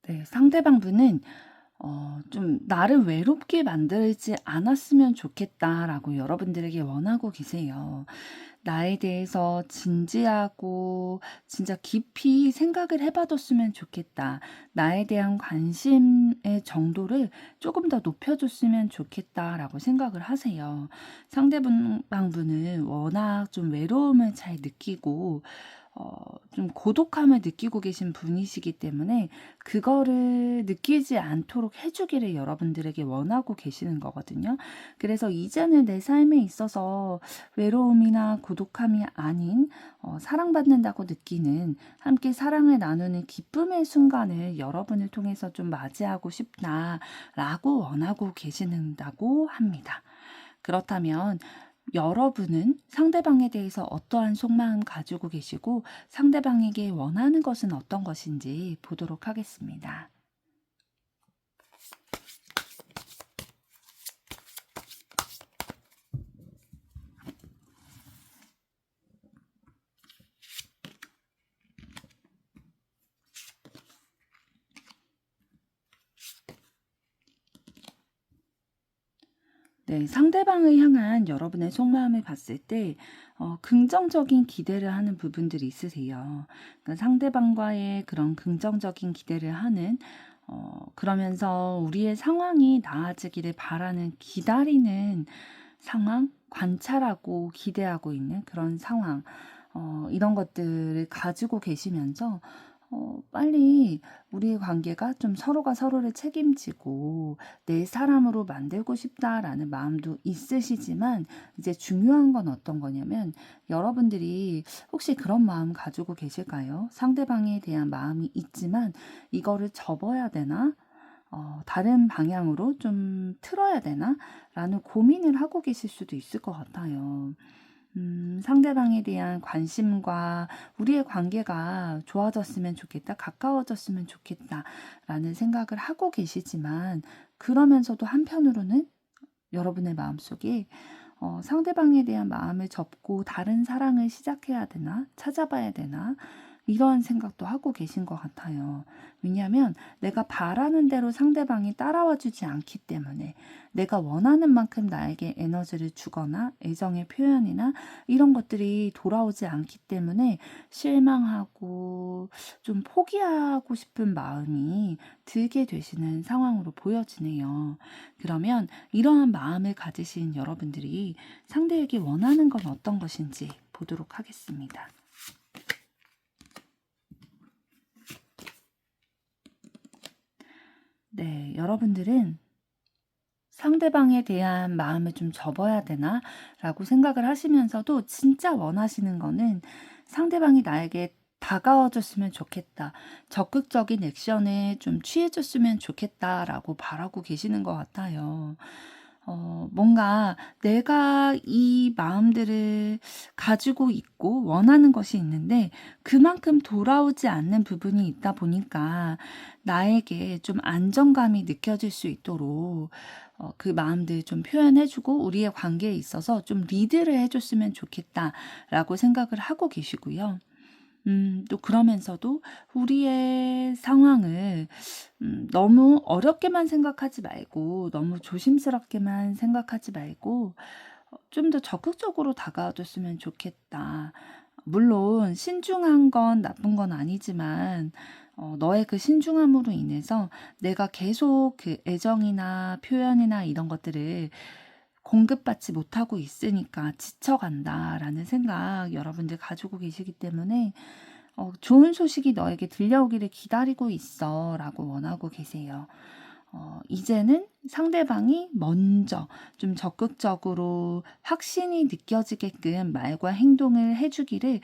네, 상대방분은 좀 나를 외롭게 만들지 않았으면 좋겠다라고 여러분들에게 원하고 계세요. 나에 대해서 진지하고 진짜 깊이 생각을 해봐뒀으면 좋겠다. 나에 대한 관심의 정도를 조금 더 높여줬으면 좋겠다라고 생각을 하세요. 상대방분은 워낙 좀 외로움을 잘 느끼고 좀 고독함을 느끼고 계신 분이시기 때문에 그거를 느끼지 않도록 해주기를 여러분들에게 원하고 계시는 거거든요. 그래서 이제는 내 삶에 있어서 외로움이나 고독함이 아닌 사랑받는다고 느끼는, 함께 사랑을 나누는 기쁨의 순간을 여러분을 통해서 좀 맞이하고 싶다라고 원하고 계시는다고 합니다. 그렇다면 여러분은 상대방에 대해서 어떠한 속마음 가지고 계시고 상대방에게 원하는 것은 어떤 것인지 보도록 하겠습니다. 네, 상대방을 향한 여러분의 속마음을 봤을 때 긍정적인 기대를 하는 부분들이 있으세요. 그러니까 상대방과의 그런 긍정적인 기대를 하는 그러면서 우리의 상황이 나아지기를 바라는 기다리는 상황, 관찰하고 기대하고 있는 그런 상황 이런 것들을 가지고 계시면서 빨리 우리의 관계가 좀 서로가 서로를 책임지고 내 사람으로 만들고 싶다라는 마음도 있으시지만 이제 중요한 건 어떤 거냐면 여러분들이 혹시 그런 마음 가지고 계실까요? 상대방에 대한 마음이 있지만 이거를 접어야 되나? 다른 방향으로 좀 틀어야 되나? 라는 고민을 하고 계실 수도 있을 것 같아요. 상대방에 대한 관심과 우리의 관계가 좋아졌으면 좋겠다, 가까워졌으면 좋겠다, 라는 생각을 하고 계시지만, 그러면서도 한편으로는 여러분의 마음속에 상대방에 대한 마음을 접고 다른 사랑을 시작해야 되나, 찾아봐야 되나, 이러한 생각도 하고 계신 것 같아요. 왜냐하면 내가 바라는 대로 상대방이 따라와 주지 않기 때문에 내가 원하는 만큼 나에게 에너지를 주거나 애정의 표현이나 이런 것들이 돌아오지 않기 때문에 실망하고 좀 포기하고 싶은 마음이 들게 되시는 상황으로 보여지네요. 그러면 이러한 마음을 가지신 여러분들이 상대에게 원하는 건 어떤 것인지 보도록 하겠습니다. 네, 여러분들은 상대방에 대한 마음을 좀 접어야 되나? 라고 생각을 하시면서도 진짜 원하시는 거는 상대방이 나에게 다가와줬으면 좋겠다. 적극적인 액션을 좀 취해줬으면 좋겠다라고 바라고 계시는 것 같아요. 뭔가 내가 이 마음들을 가지고 있고 원하는 것이 있는데 그만큼 돌아오지 않는 부분이 있다 보니까 나에게 좀 안정감이 느껴질 수 있도록 그 마음들 좀 표현해주고 우리의 관계에 있어서 좀 리드를 해줬으면 좋겠다라고 생각을 하고 계시고요. 또 그러면서도 우리의 상황을 너무 어렵게만 생각하지 말고 너무 조심스럽게만 생각하지 말고 좀 더 적극적으로 다가와줬으면 좋겠다. 물론 신중한 건 나쁜 건 아니지만 너의 그 신중함으로 인해서 내가 계속 그 애정이나 표현이나 이런 것들을 공급받지 못하고 있으니까 지쳐간다라는 생각 여러분들 가지고 계시기 때문에 좋은 소식이 너에게 들려오기를 기다리고 있어 라고 원하고 계세요. 이제는 상대방이 먼저 좀 적극적으로 확신이 느껴지게끔 말과 행동을 해주기를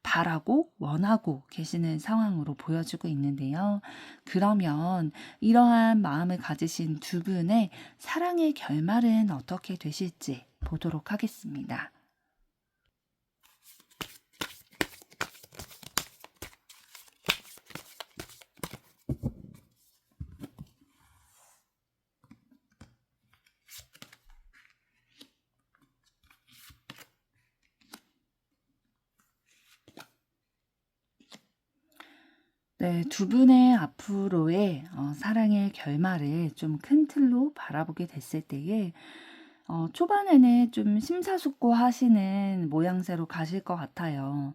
바라고 원하고 계시는 상황으로 보여지고 있는데요. 그러면 이러한 마음을 가지신 두 분의 사랑의 결말은 어떻게 되실지 보도록 하겠습니다. 네, 두 분의 앞으로의 사랑의 결말을 좀 큰 틀로 바라보게 됐을 때에 초반에는 좀 심사숙고하시는 모양새로 가실 것 같아요.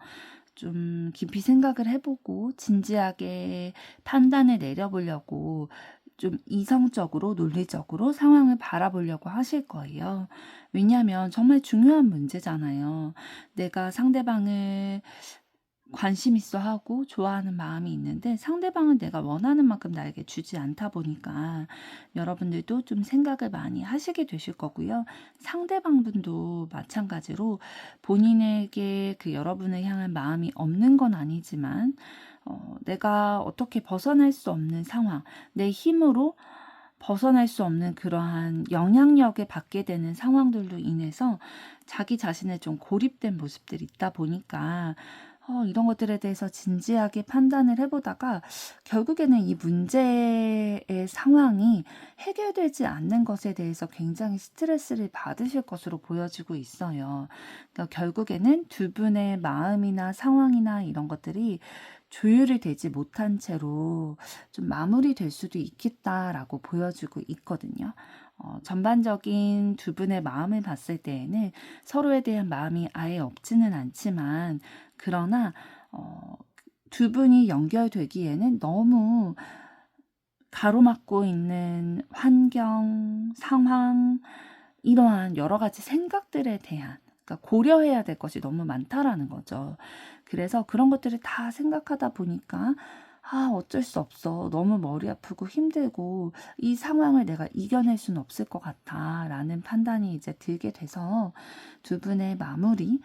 좀 깊이 생각을 해보고 진지하게 판단을 내려보려고 좀 이성적으로 논리적으로 상황을 바라보려고 하실 거예요. 왜냐하면 정말 중요한 문제잖아요. 내가 상대방을 관심 있어 하고 좋아하는 마음이 있는데 상대방은 내가 원하는 만큼 나에게 주지 않다 보니까 여러분들도 좀 생각을 많이 하시게 되실 거고요. 상대방분도 마찬가지로 본인에게 그 여러분을 향한 마음이 없는 건 아니지만 내가 어떻게 벗어날 수 없는 상황, 내 힘으로 벗어날 수 없는 그러한 영향력을 받게 되는 상황들로 인해서 자기 자신의 좀 고립된 모습들이 있다 보니까 이런 것들에 대해서 진지하게 판단을 해보다가 결국에는 이 문제의 상황이 해결되지 않는 것에 대해서 굉장히 스트레스를 받으실 것으로 보여지고 있어요. 그러니까 결국에는 두 분의 마음이나 상황이나 이런 것들이 조율이 되지 못한 채로 좀 마무리될 수도 있겠다라고 보여지고 있거든요. 전반적인 두 분의 마음을 봤을 때에는 서로에 대한 마음이 아예 없지는 않지만 그러나 두 분이 연결되기에는 너무 가로막고 있는 환경, 상황, 이러한 여러 가지 생각들에 대한 그러니까 고려해야 될 것이 너무 많다라는 거죠. 그래서 그런 것들을 다 생각하다 보니까 어쩔 수 없어. 너무 머리 아프고 힘들고 이 상황을 내가 이겨낼 수는 없을 것 같아라는 판단이 이제 들게 돼서 두 분의 마무리를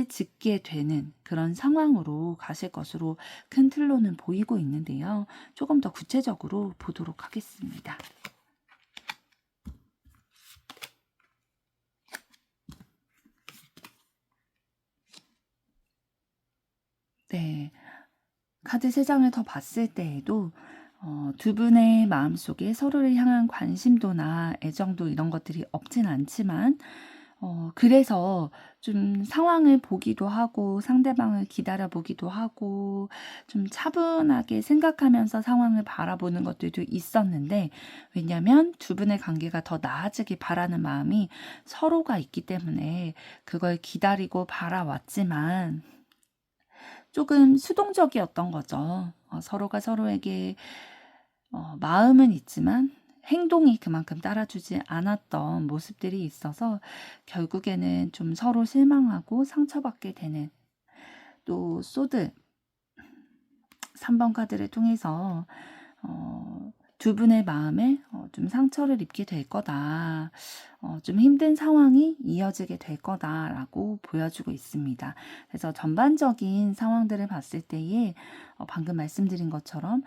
짓게 되는 그런 상황으로 가실 것으로 큰 틀로는 보이고 있는데요. 조금 더 구체적으로 보도록 하겠습니다. 네. 카드 3장을 더 봤을 때에도 두 분의 마음속에 서로를 향한 관심도나 애정도 이런 것들이 없진 않지만 그래서 좀 상황을 보기도 하고 상대방을 기다려 보기도 하고 좀 차분하게 생각하면서 상황을 바라보는 것들도 있었는데 왜냐하면 두 분의 관계가 더 나아지길 바라는 마음이 서로가 있기 때문에 그걸 기다리고 바라왔지만 조금 수동적이었던 거죠. 서로가 서로에게 마음은 있지만 행동이 그만큼 따라주지 않았던 모습들이 있어서 결국에는 좀 서로 실망하고 상처받게 되는 또 소드 3번 카드를 통해서 두 분의 마음에 좀 상처를 입게 될 거다. 좀 힘든 상황이 이어지게 될 거다라고 보여주고 있습니다. 그래서 전반적인 상황들을 봤을 때에 방금 말씀드린 것처럼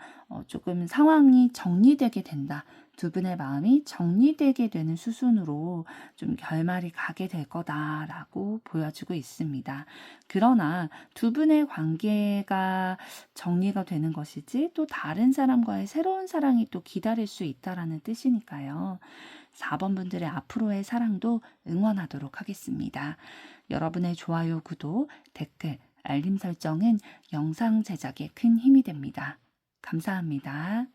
조금 상황이 정리되게 된다. 두 분의 마음이 정리되게 되는 수순으로 좀 결말이 가게 될 거다라고 보여주고 있습니다. 그러나 두 분의 관계가 정리가 되는 것이지 또 다른 사람과의 새로운 사랑이 또 기다릴 수 있다라는 뜻이니까요. 4번 분들의 앞으로의 사랑도 응원하도록 하겠습니다. 여러분의 좋아요, 구독, 댓글, 알림 설정은 영상 제작에 큰 힘이 됩니다. 감사합니다.